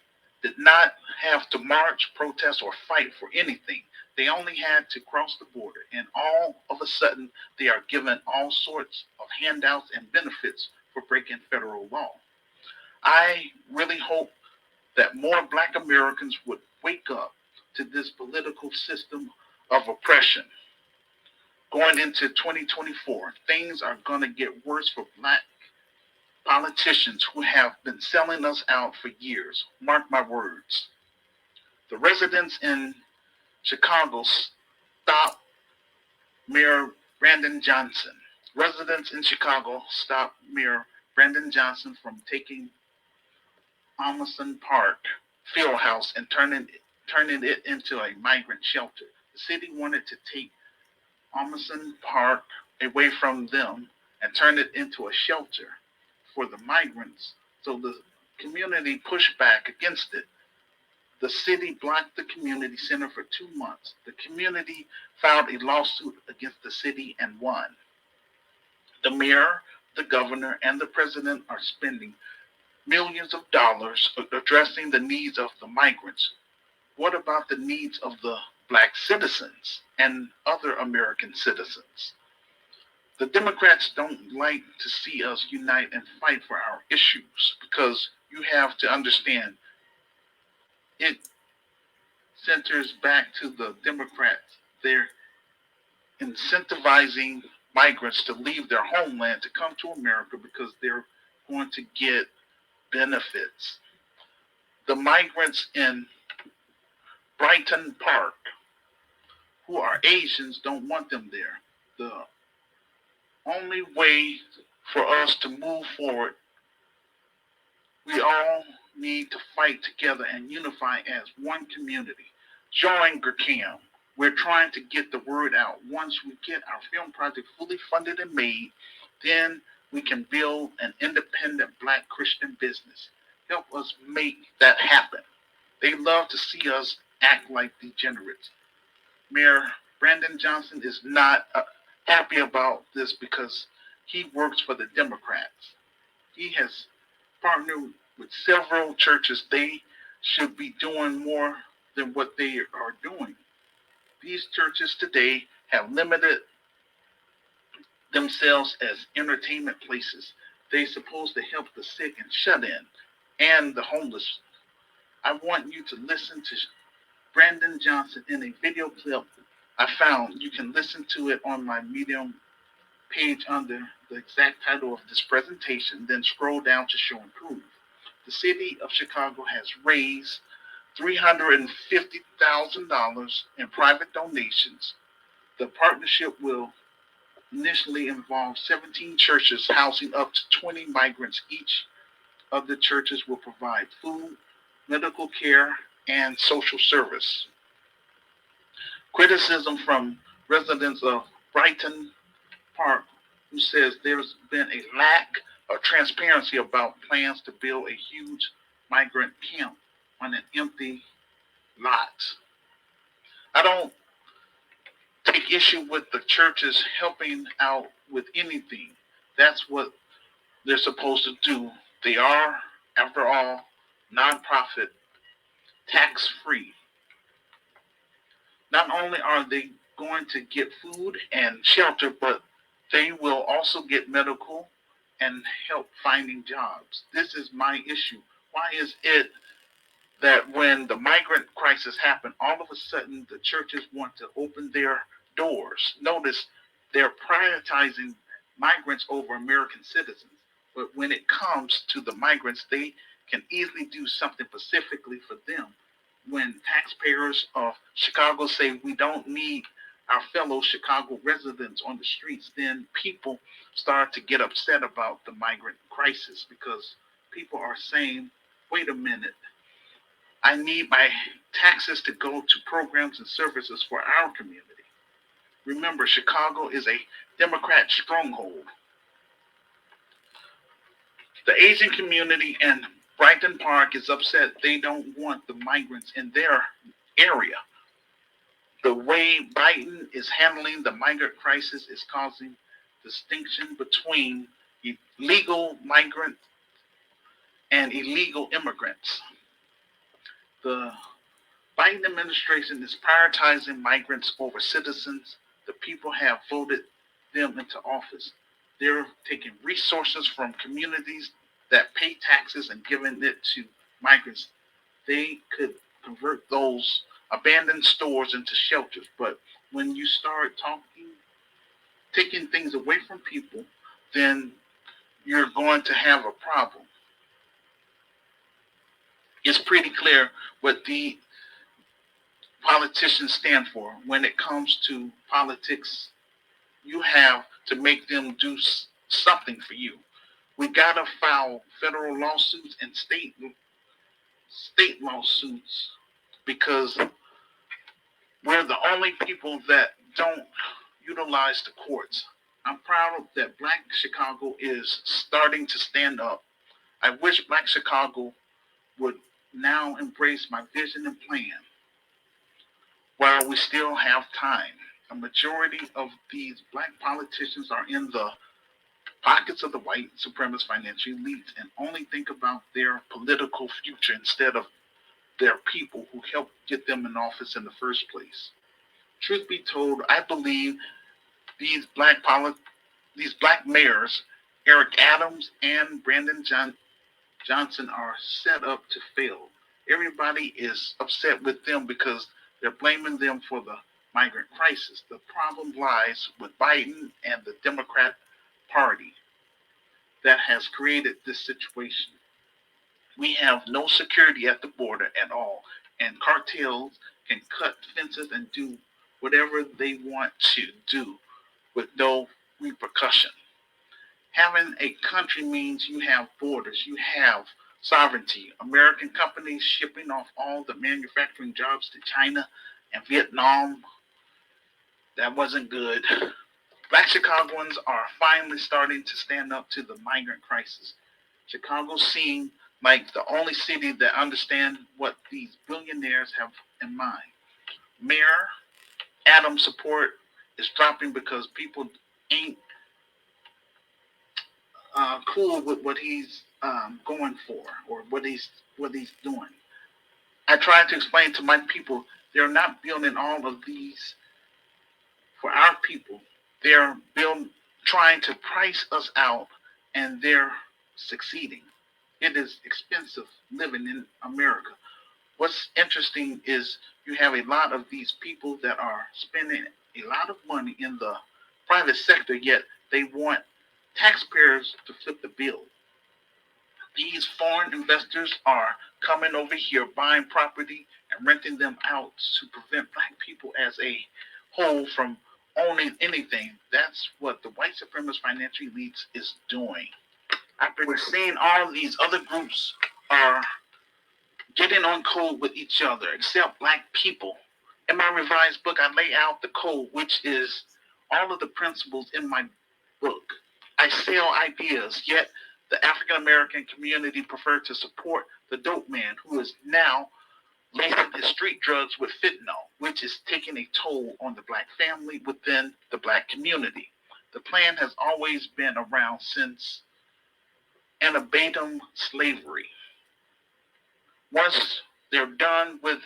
did not have to march, protest, or fight for anything. They only had to cross the border, and all of a sudden, they are given all sorts of handouts and benefits for breaking federal law. I really hope that more Black Americans would wake up to this political system of oppression. Going into 2024, things are going to get worse for Black politicians who have been selling us out for years. Mark my words. The residents in Chicago stopped Mayor Brandon Johnson. Residents in Chicago stopped Mayor Brandon Johnson from taking Amundsen Park Fieldhouse and turning it into a migrant shelter. The city wanted to take Amundsen Park away from them and turn it into a shelter for the migrants, so the community pushed back against it. The city blocked the community center for 2 months. The community filed a lawsuit against the city and won. The mayor, the governor, and the president are spending millions of dollars addressing the needs of the migrants. What about the needs of the Black citizens and other American citizens? The Democrats don't like to see us unite and fight for our issues, because you have to understand it centers back to the Democrats. They're incentivizing migrants to leave their homeland to come to America because they're going to get benefits. The migrants in Brighton Park who are Asians don't want them there. The only way for us to move forward, we all need to fight together and unify as one community. Join GERCAM. We're trying to get the word out. Once we get our film project fully funded and made, then we can build an independent Black Christian business. Help us make that happen. They love to see us act like degenerates. Mayor Brandon Johnson is not happy about this because he works for the Democrats. He has partnered with several churches. They should be doing more than what they are doing. These churches today have limited themselves as entertainment places. They're supposed to help the sick and shut in and the homeless. I want you to listen to Brandon Johnson in a video clip I found. You can listen to it on my Medium page under the exact title of this presentation, then scroll down to show and prove. The city of Chicago has raised $350,000 in private donations. The partnership will initially involved 17 churches housing up to 20 migrants. Each of the churches will provide food, medical care, and social service. Criticism from residents of Brighton Park, who says there's been a lack of transparency about plans to build a huge migrant camp on an empty lot. I don't take issue with the churches helping out with anything. That's what they're supposed to do. They are, after all, nonprofit, tax free. Not only are they going to get food and shelter, but they will also get medical and help finding jobs. This is my issue. Why is it that when the migrant crisis happened, all of a sudden the churches want to open their doors? Notice they're prioritizing migrants over American citizens. But when it comes to the migrants, they can easily do something specifically for them. When taxpayers of Chicago say we don't need our fellow Chicago residents on the streets, then people start to get upset about the migrant crisis because people are saying, wait a minute, I need my taxes to go to programs and services for our community. Remember, Chicago is a Democrat stronghold. The Asian community in Brighton Park is upset they don't want the migrants in their area. The way Biden is handling the migrant crisis is causing distinction between illegal migrants and illegal immigrants. The Biden administration is prioritizing migrants over citizens. The people have voted them into office. They're taking resources from communities that pay taxes and giving it to migrants. They could convert those abandoned stores into shelters. But when you start taking things away from people, then you're going to have a problem. It's pretty clear what the politicians stand for. When it comes to politics, you have to make them do something for you. We gotta file federal lawsuits and state lawsuits because we're the only people that don't utilize the courts. I'm proud that Black Chicago is starting to stand up. I wish Black Chicago would now embrace my vision and plan while we still have time. A majority of these Black politicians are in the pockets of the white supremacist financial elites and only think about their political future instead of their people who helped get them in office in the first place. Truth be told, I believe these black mayors, Eric Adams and Brandon Johnson, are set up to fail. Everybody is upset with them because they're blaming them for the migrant crisis. The problem lies with Biden and the Democrat Party that has created this situation. We have no security at the border at all, and cartels can cut fences and do whatever they want to do with no repercussion. Having a country means you have borders, you have sovereignty. American companies shipping off all the manufacturing jobs to China and Vietnam, that wasn't good. Black Chicagoans are finally starting to stand up to the migrant crisis. Chicago seems like the only city that understands what these billionaires have in mind. Mayor Adams' support is dropping because people ain't cool with what he's going for or what he's doing. I try to explain to my people they're not building all of these for our people. They're trying to price us out, and they're succeeding. It is expensive living in America. What's interesting is you have a lot of these people that are spending a lot of money in the private sector, yet they want taxpayers to foot the bill. These foreign investors are coming over here, buying property and renting them out to prevent Black people as a whole from owning anything. That's what the white supremacist financial elites is doing. We're seeing all these other groups are getting on code with each other, except black people. In my revised book, I lay out the code, which is all of the principles in my book. I sell ideas, yet the African American community prefer to support the dope man who is now lacing his street drugs with fentanyl, which is taking a toll on the black family within the black community. The plan has always been around since antebellum slavery. Once they're done with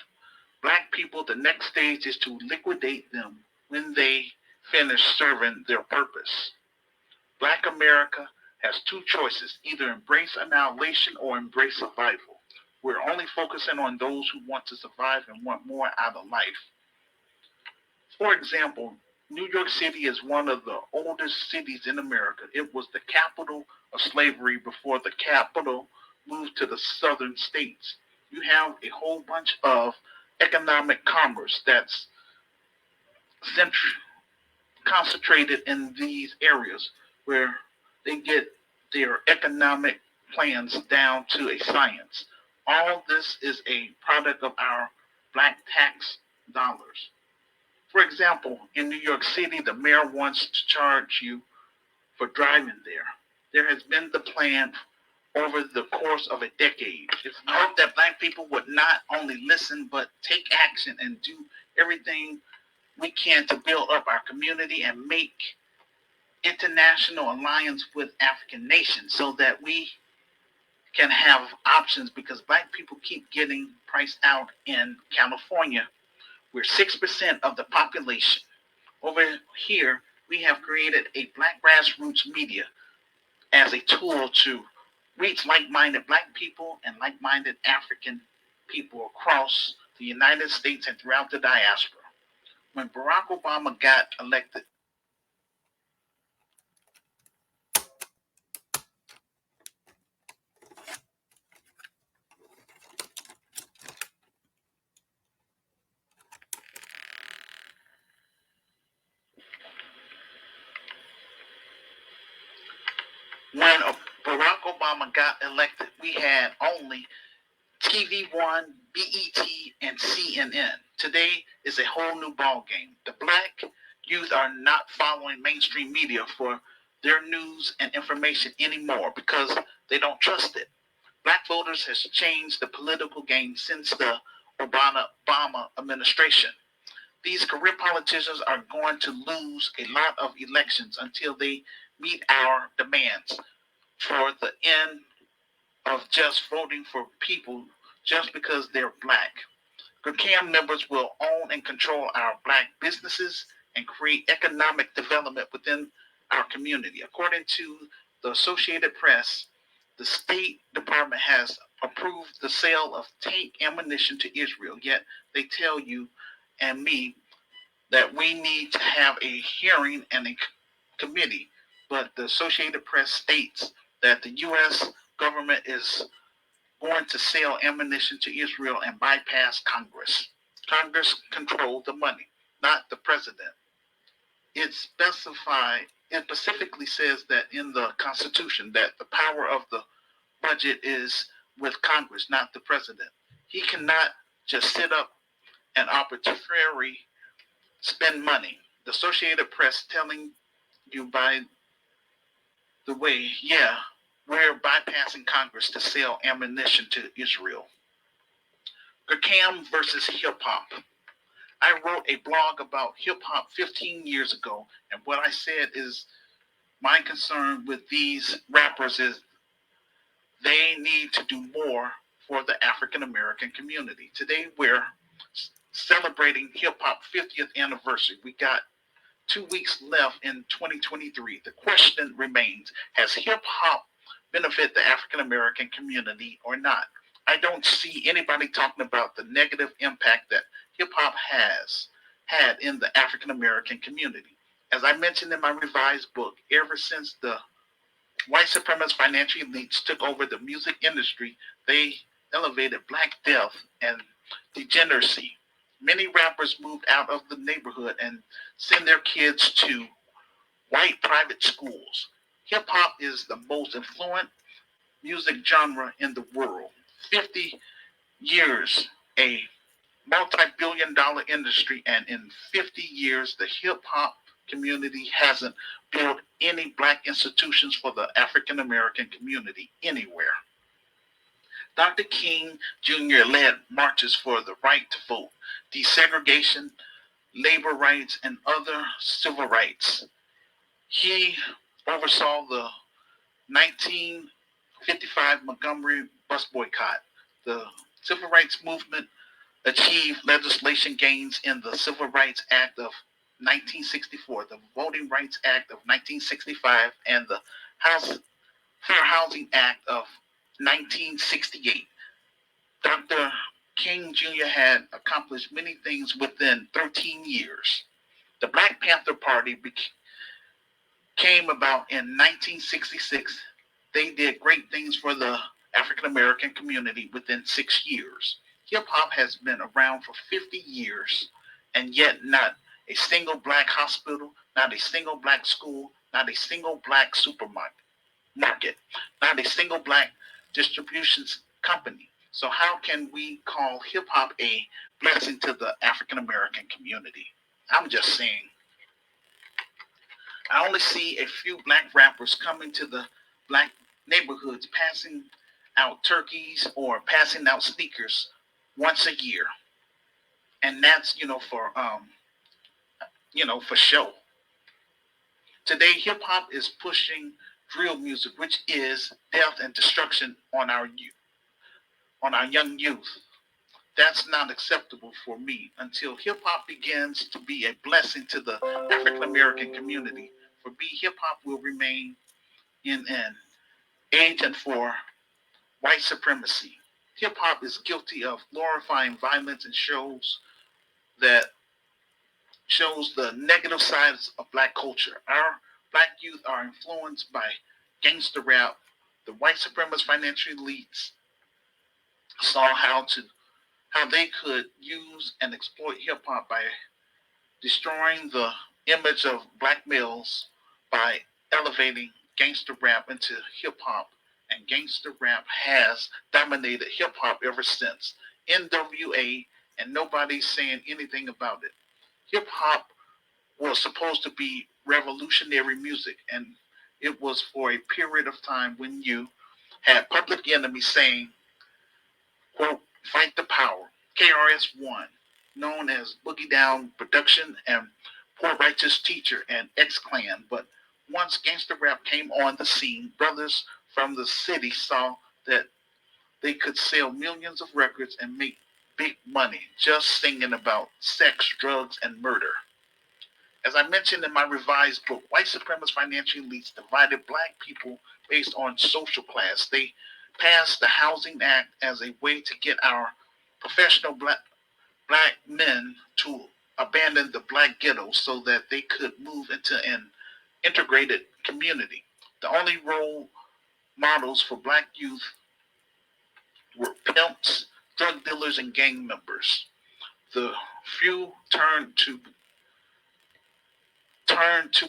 black people, the next stage is to liquidate them when they finish serving their purpose. Black America has two choices: either embrace annihilation or embrace survival. We're only focusing on those who want to survive and want more out of life. For example, New York City is one of the oldest cities in America. It was the capital of slavery before the capital moved to the southern states. You have a whole bunch of economic commerce that's concentrated in these areas where they get their economic plans down to a science. All this is a product of our black tax dollars. For example, in New York City, the mayor wants to charge you for driving there. There has been the plan over the course of a decade. I hope that black people would not only listen, but take action and do everything we can to build up our community and make international alliance with African nations so that we can have options, because black people keep getting priced out in California. We're 6% of the population. Over here, we have created a black grassroots media as a tool to reach like-minded black people and like-minded African people across the United States and throughout the diaspora. When Barack Obama got elected, when Barack Obama got elected, we had only TV One, BET, and CNN. Today is a whole new ballgame. The black youth are not following mainstream media for their news and information anymore because they don't trust it. Black voters has changed the political game since the Obama administration. These career politicians are going to lose a lot of elections until they meet our demands for the end of just voting for people just because they're black. GCAM members will own and control our black businesses and create economic development within our community. According to the Associated Press, the State Department has approved the sale of tank ammunition to Israel, yet they tell you and me that we need to have a hearing and a committee. But the Associated Press states that the U.S. government is going to sell ammunition to Israel and bypass Congress. Congress controls the money, not the president. It specifically says that in the Constitution that the power of the budget is with Congress, not the president. He cannot just sit up and arbitrarily spend money. The Associated Press telling you, by the way, yeah, we're bypassing Congress to sell ammunition to Israel. GCAM versus hip hop. I wrote a blog about hip hop 15 years ago, and what I said is my concern with these rappers is they need to do more for the African American community. Today we're celebrating hip hop 50th anniversary. We got 2 weeks left in 2023. The question remains, has hip hop benefit the African American community or not? I don't see anybody talking about the negative impact that hip hop has had in the African American community. As I mentioned in my revised book, ever since the white supremacist financial elites took over the music industry, they elevated black death and degeneracy. Many rappers moved out of the neighborhood and send their kids to white private schools. Hip hop is the most influential music genre in the world. 50 years, a multi-billion-dollar industry, and in 50 years, the hip hop community hasn't built any black institutions for the African American community anywhere. Dr. King Jr. led marches for the right to vote, desegregation, labor rights, and other civil rights. He oversaw the 1955 Montgomery bus boycott. The civil rights movement achieved legislation gains in the Civil Rights Act of 1964, the Voting Rights Act of 1965, and the House Fair Housing Act of 1968. Dr. King Jr. had accomplished many things within 13 years. The Black Panther Party came about in 1966. They did great things for the African American community within 6 years. Hip hop has been around for 50 years, and yet not a single black hospital, not a single black school, not a single black supermarket, not a single black distribution company. So how can we call hip hop a blessing to the African American community? I'm just saying. I only see a few black rappers coming to the black neighborhoods passing out turkeys or passing out sneakers once a year. And that's, for show. Today hip hop is pushing drill music, which is death and destruction on our young youth. That's not acceptable for me until hip hop begins to be a blessing to the African American community. For me, hip hop will remain in an agent for white supremacy. Hip hop is guilty of glorifying violence and that shows the negative sides of black culture. Our black youth are influenced by gangster rap. The white supremacist financial elites saw how they could use and exploit hip hop by destroying the image of black males by elevating gangster rap into hip hop, and gangster rap has dominated hip hop ever since. NWA, and nobody's saying anything about it. Hip hop was supposed to be revolutionary music, and it was for a period of time when you had Public Enemy saying, quote, fight the power. KRS-One, known as Boogie Down Production and Poor Righteous Teacher and X-Clan. But once gangster rap came on the scene, brothers from the city saw that they could sell millions of records and make big money just singing about sex, drugs, and murder. As I mentioned in my revised book, white supremacist financial elites divided black people based on social class. They passed the Housing Act as a way to get our professional black men to abandon the black ghetto so that they could move into an integrated community. The only role models for black youth were pimps, drug dealers, and gang members. The few turned to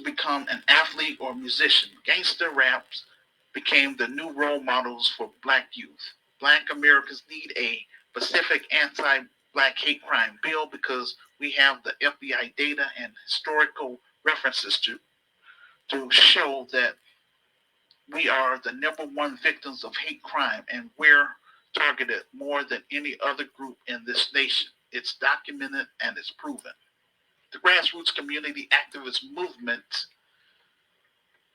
become an athlete or musician. Gangster raps became the new role models for black youth. Black Americans need a specific anti-black hate crime bill because we have the FBI data and historical references to show that we are the number one victims of hate crime, and we're targeted more than any other group in this nation. It's documented and it's proven. The grassroots community activist movement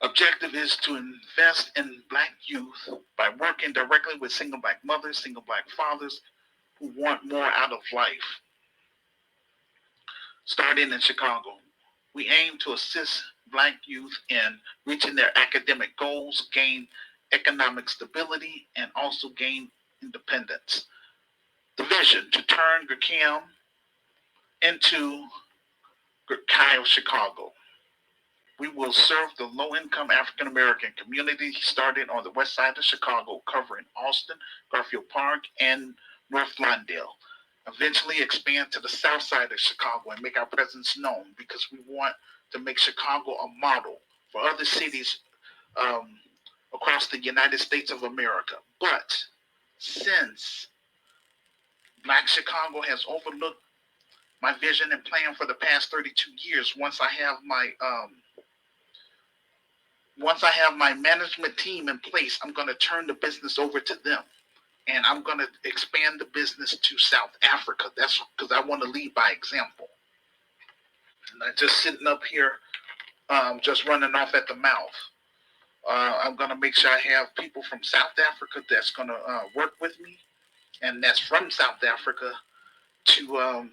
objective is to invest in black youth by working directly with single black mothers, single black fathers who want more out of life. Starting in Chicago, we aim to assist black youth in reaching their academic goals, gain economic stability, and also gain independence. The vision to turn Grickham into Kyle, Chicago. We will serve the low-income African-American community starting on the west side of Chicago, covering Austin, Garfield Park, and North Lawndale. eventually expand to the south side of Chicago and make our presence known, because we want to make Chicago a model for other cities um, across the United States of America. But since Black Chicago has overlooked my vision and plan for the past 32 years, once I have my management team in place, I'm going to turn the business over to them. And I'm going to expand the business to South Africa. That's because I want to lead by example. Not just sitting up here, just running off at the mouth. I'm going to make sure I have people from South Africa that's going to work with me, and that's from South Africa, to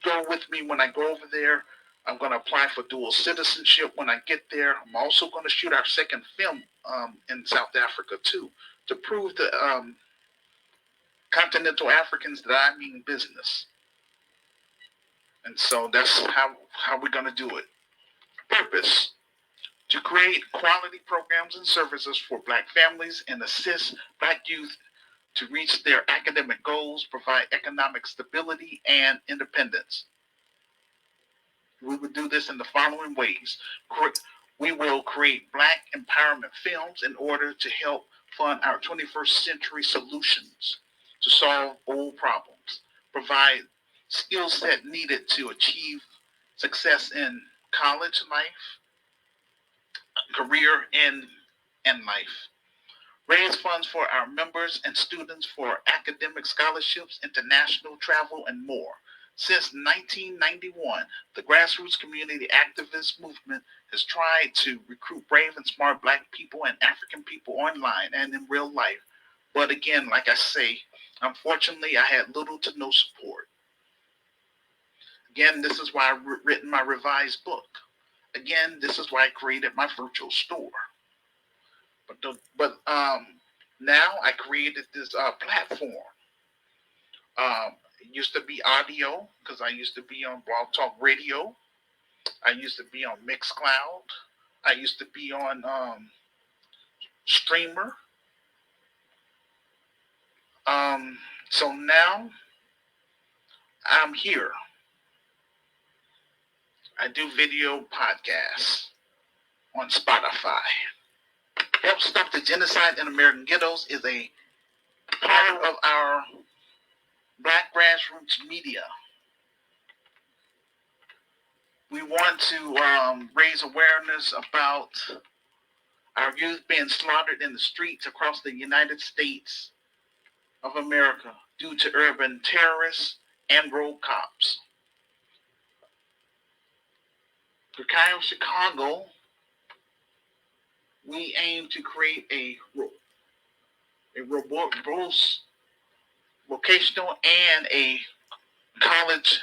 go with me when I go over there. I'm going to apply for dual citizenship when I get there. I'm also going to shoot our second film in South Africa too, to prove to continental Africans that I mean business. And so that's how we're going to do it. Purpose: to create quality programs and services for Black families and assist Black youth to reach their academic goals, provide economic stability and independence. We will do this in the following ways. We will create Black empowerment films in order to help fund our 21st century solutions to solve old problems, provide skill set needed to achieve success in college life, career, and life. Raise funds for our members and students for academic scholarships, international travel, and more. Since 1991, the grassroots community activist movement has tried to recruit brave and smart Black people and African people online and in real life. But again, like I say, unfortunately, I had little to no support. Again, this is why I've written my revised book. Again, this is why I created my virtual store. But now I created this platform. It used to be audio, because I used to be on Blog Talk Radio. I used to be on Mixcloud. I used to be on Streamer. So now I'm here. I do video podcasts on Spotify. Help Stop the Genocide in American Ghettos is a part of our Black grassroots media. We want to raise awareness about our youth being slaughtered in the streets across the United States of America due to urban terrorists and road cops. For Kyle Chicago, we aim to create a robust vocational and a college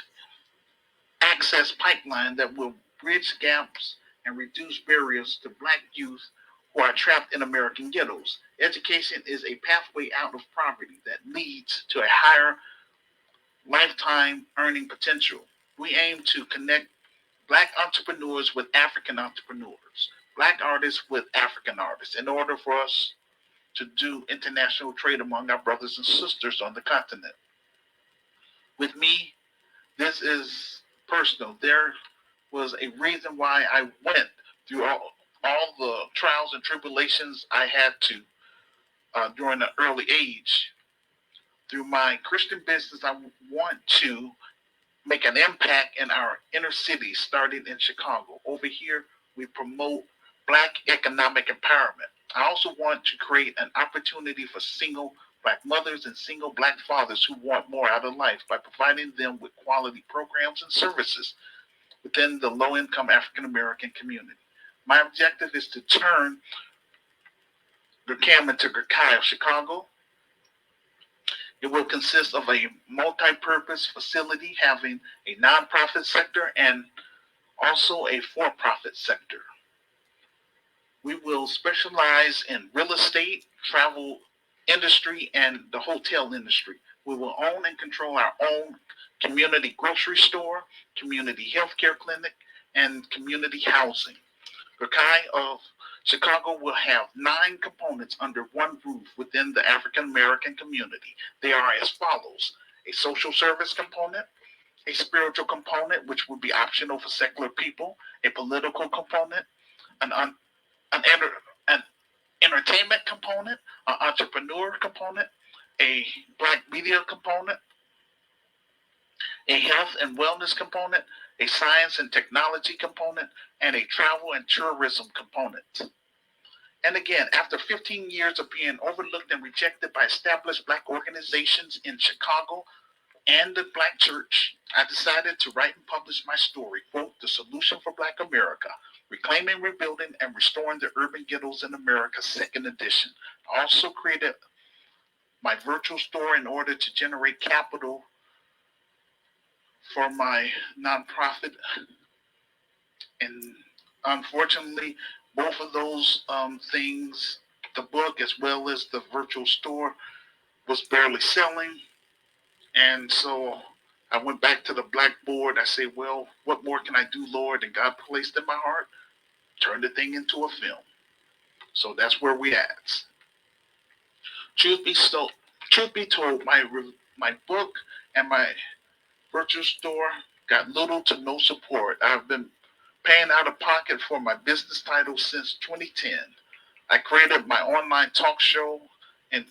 access pipeline that will bridge gaps and reduce barriers to Black youth who are trapped in American ghettos. Education is a pathway out of poverty that leads to a higher lifetime earning potential. We aim to connect Black entrepreneurs with African entrepreneurs, Black artists with African artists, in order for us to do international trade among our brothers and sisters on the continent. With me, this is personal. There was a reason why I went through all the trials and tribulations I had to during an early age. Through my Christian business, I want to make an impact in our inner cities, starting in Chicago. Over here, we promote Black economic empowerment. I also want to create an opportunity for single Black mothers and single Black fathers who want more out of life by providing them with quality programs and services within the low-income African American community. My objective is to turn Gurkam into Gurkai Chicago. It will consist of a multi-purpose facility having a nonprofit sector and also a for-profit sector. We will specialize in real estate, travel industry, and the hotel industry. We will own and control our own community grocery store, community healthcare clinic, and community housing. Gurkai of Chicago will have 9 components under one roof within the African American community. They are as follows: a social service component, a spiritual component, which would be optional for secular people, a political component, an, un, an entertainment component, an entrepreneur component, a black media component, a health and wellness component, a science and technology component, and a travel and tourism component. And again, after 15 years of being overlooked and rejected by established black organizations in Chicago and the black church, I decided to write and publish my story, quote, The Solution for Black America, Reclaiming, Rebuilding, and Restoring the Urban Ghettos in America, second edition. I also created my virtual store in order to generate capital for my nonprofit. And unfortunately, both of those things, the book as well as the virtual store, was barely selling. And so I went back to the blackboard. I said, well, what more can I do, Lord? And God placed in my heart, turn the thing into a film. So that's where we at. Truth be told, my book and my virtual store got little to no support. I've been paying out of pocket for my business title since 2010. I created my online talk show in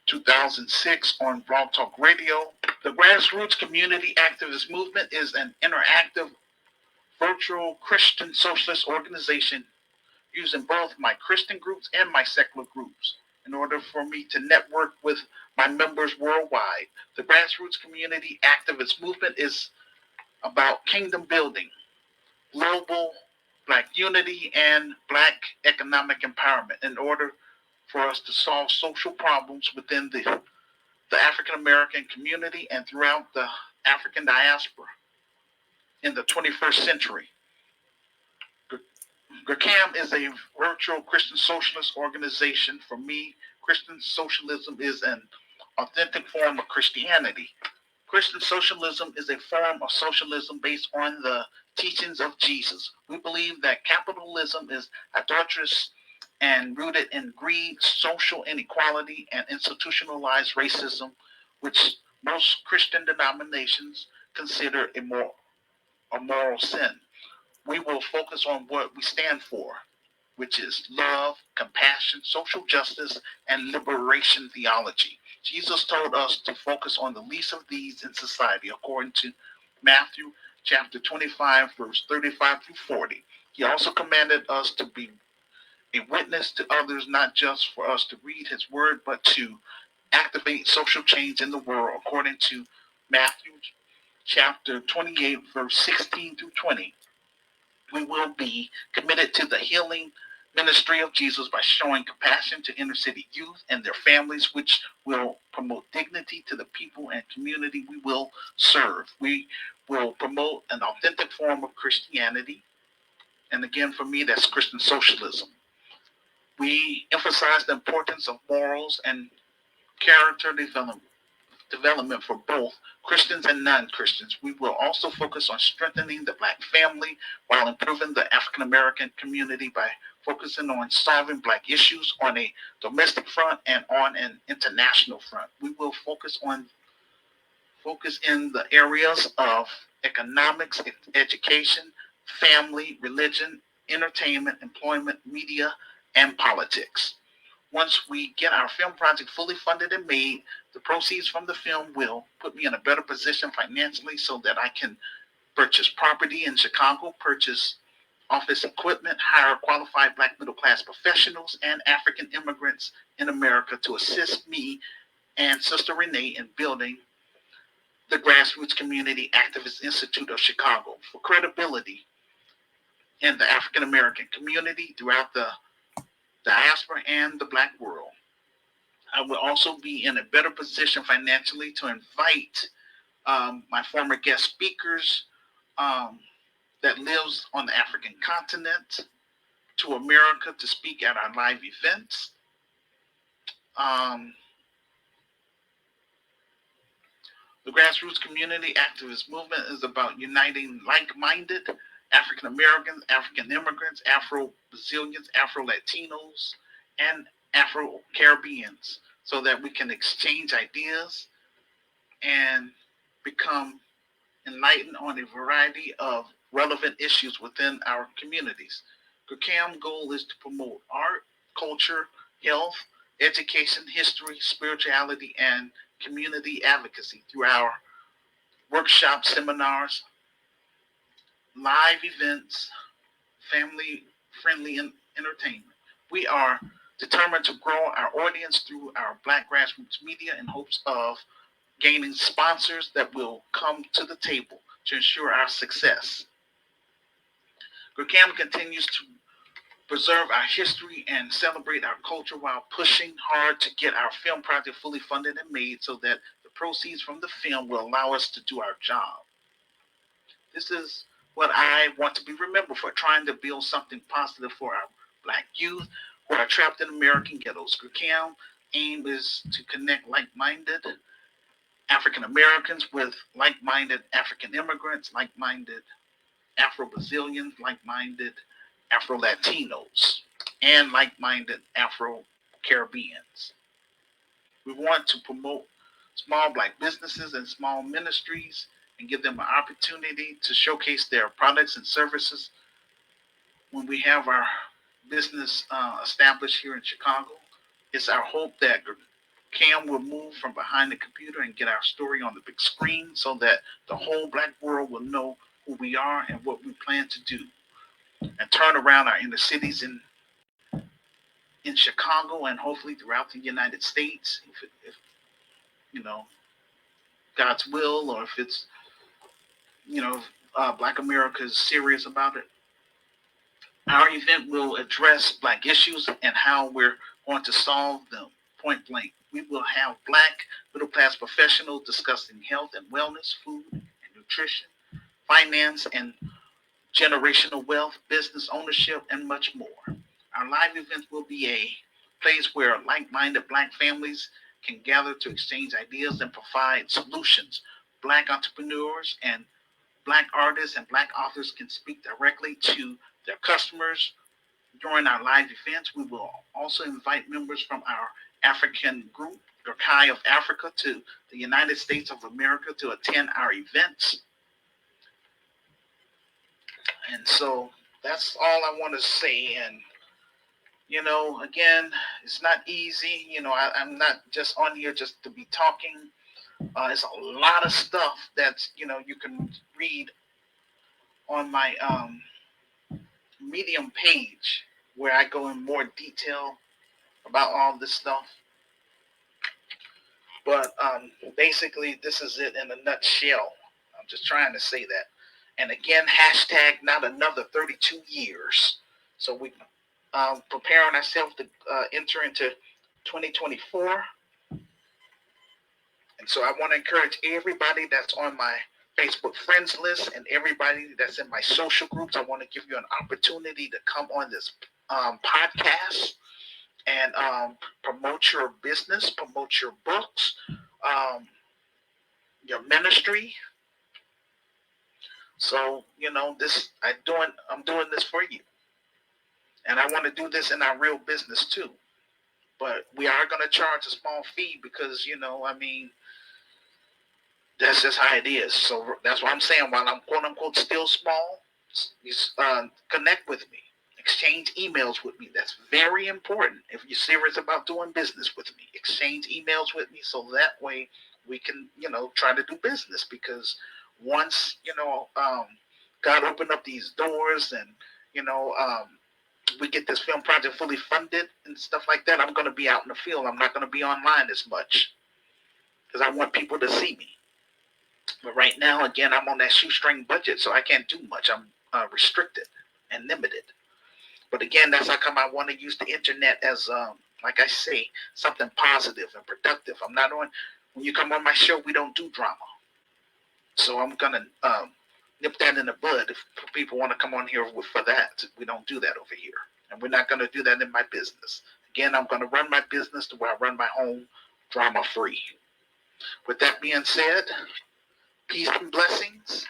2006 on Blog Talk Radio. The Grassroots Community Activist Movement is an interactive virtual Christian socialist organization using both my Christian groups and my secular groups in order for me to network with my members worldwide. The Grassroots Community Activist Movement is about kingdom building, global black unity, and black economic empowerment in order for us to solve social problems within the African American community and throughout the African diaspora in the 21st century. GCAM is a virtual Christian socialist organization. For me, Christian socialism is an authentic form of Christianity. Christian socialism is a form of socialism based on the teachings of Jesus. We believe that capitalism is idolatrous and rooted in greed, social inequality, and institutionalized racism, which most Christian denominations consider a moral sin. We will focus on what we stand for, which is love, compassion, social justice, and liberation theology. Jesus told us to focus on the least of these in society, according to Matthew chapter 25, verse 35 through 40. He also commanded us to be a witness to others, not just for us to read his word, but to activate social change in the world, according to Matthew chapter 28, verse 16 through 20. We will be committed to the healing ministry of Jesus by showing compassion to inner city youth and their families, which will promote dignity to the people and community we will serve. We will promote an authentic form of Christianity. And again, for me, that's Christian socialism. We emphasize the importance of morals and character development for both Christians and non-Christians. We will also focus on strengthening the black family while improving the African American community by focusing on solving black issues on a domestic front and on an international front. We will focus in the areas of economics, education, family, religion, entertainment, employment, media, and politics. Once we get our film project fully funded and made, the proceeds from the film will put me in a better position financially so that I can purchase property in Chicago, purchase office equipment, hire qualified black middle-class professionals and African immigrants in America to assist me and Sister Renee in building the Grassroots Community Activist Institute of Chicago for credibility in the African American community throughout the diaspora and the black world. I will also be in a better position financially to invite my former guest speakers that lives on the African continent to America to speak at our live events. The Grassroots Community Activist Movement is about uniting like-minded African Americans, African immigrants, Afro-Brazilians, Afro-Latinos, and Afro-Caribbeans so that we can exchange ideas and become enlightened on a variety of relevant issues within our communities. GRCAM goal is to promote art, culture, health, education, history, spirituality, and community advocacy through our workshops, seminars, live events, family-friendly entertainment. We are determined to grow our audience through our Black grassroots media in hopes of gaining sponsors that will come to the table to ensure our success. GRCAM continues to preserve our history and celebrate our culture while pushing hard to get our film project fully funded and made so that the proceeds from the film will allow us to do our job. This is what I want to be remembered for, trying to build something positive for our Black youth who are trapped in American ghettos. GRCAM aim is to connect like-minded African Americans with like-minded African immigrants, like-minded Afro-Brazilians, like-minded Afro-Latinos, and like-minded Afro-Caribbeans. We want to promote small Black businesses and small ministries and give them an opportunity to showcase their products and services when we have our business established here in Chicago. It's our hope that Cam will move from behind the computer and get our story on the big screen so that the whole Black world will know who we are and what we plan to do, and turn around our inner cities in Chicago and hopefully throughout the United States, if you know God's will, or if it's Black America is serious about it. Our event will address Black issues and how we're going to solve them point blank. We will have Black middle class professionals discussing health and wellness, food and nutrition, finance and generational wealth, business ownership, and much more. Our live events will be a place where like-minded Black families can gather to exchange ideas and provide solutions. Black entrepreneurs and Black artists and Black authors can speak directly to their customers during our live events. We will also invite members from our African group, the Kai of Africa, to the United States of America to attend our events. And so that's all I want to say. And, again, it's not easy. I'm not just on here just to be talking. It's a lot of stuff that, you can read on my Medium page where I go in more detail about all this stuff. But basically, this is it in a nutshell. I'm just trying to say that. And again, hashtag not another 32 years. So we preparing ourselves to enter into 2024. And so I want to encourage everybody that's on my Facebook friends list and everybody that's in my social groups. I want to give you an opportunity to come on this podcast and promote your business, promote your books, your ministry. So I'm doing this for you, and I want to do this in our real business too. But we are going to charge a small fee because that's just how it is. So that's what I'm saying. While I'm quote unquote still small, connect with me. Exchange emails with me. That's very important. If you're serious about doing business with me, exchange emails with me so that way we can, try to do business. Because once, God opened up these doors and, we get this film project fully funded and stuff like that, I'm going to be out in the field. I'm not going to be online as much because I want people to see me. But right now, again, I'm on that shoestring budget, so I can't do much. I'm restricted and limited. But again, that's how come I want to use the internet as, like I say, something positive and productive. I'm not on, when you come on my show, we don't do drama. So I'm going to nip that in the bud if people want to come on here for that. We don't do that over here. And we're not going to do that in my business. Again, I'm going to run my business the way I run my home, drama free. With that being said, peace and blessings.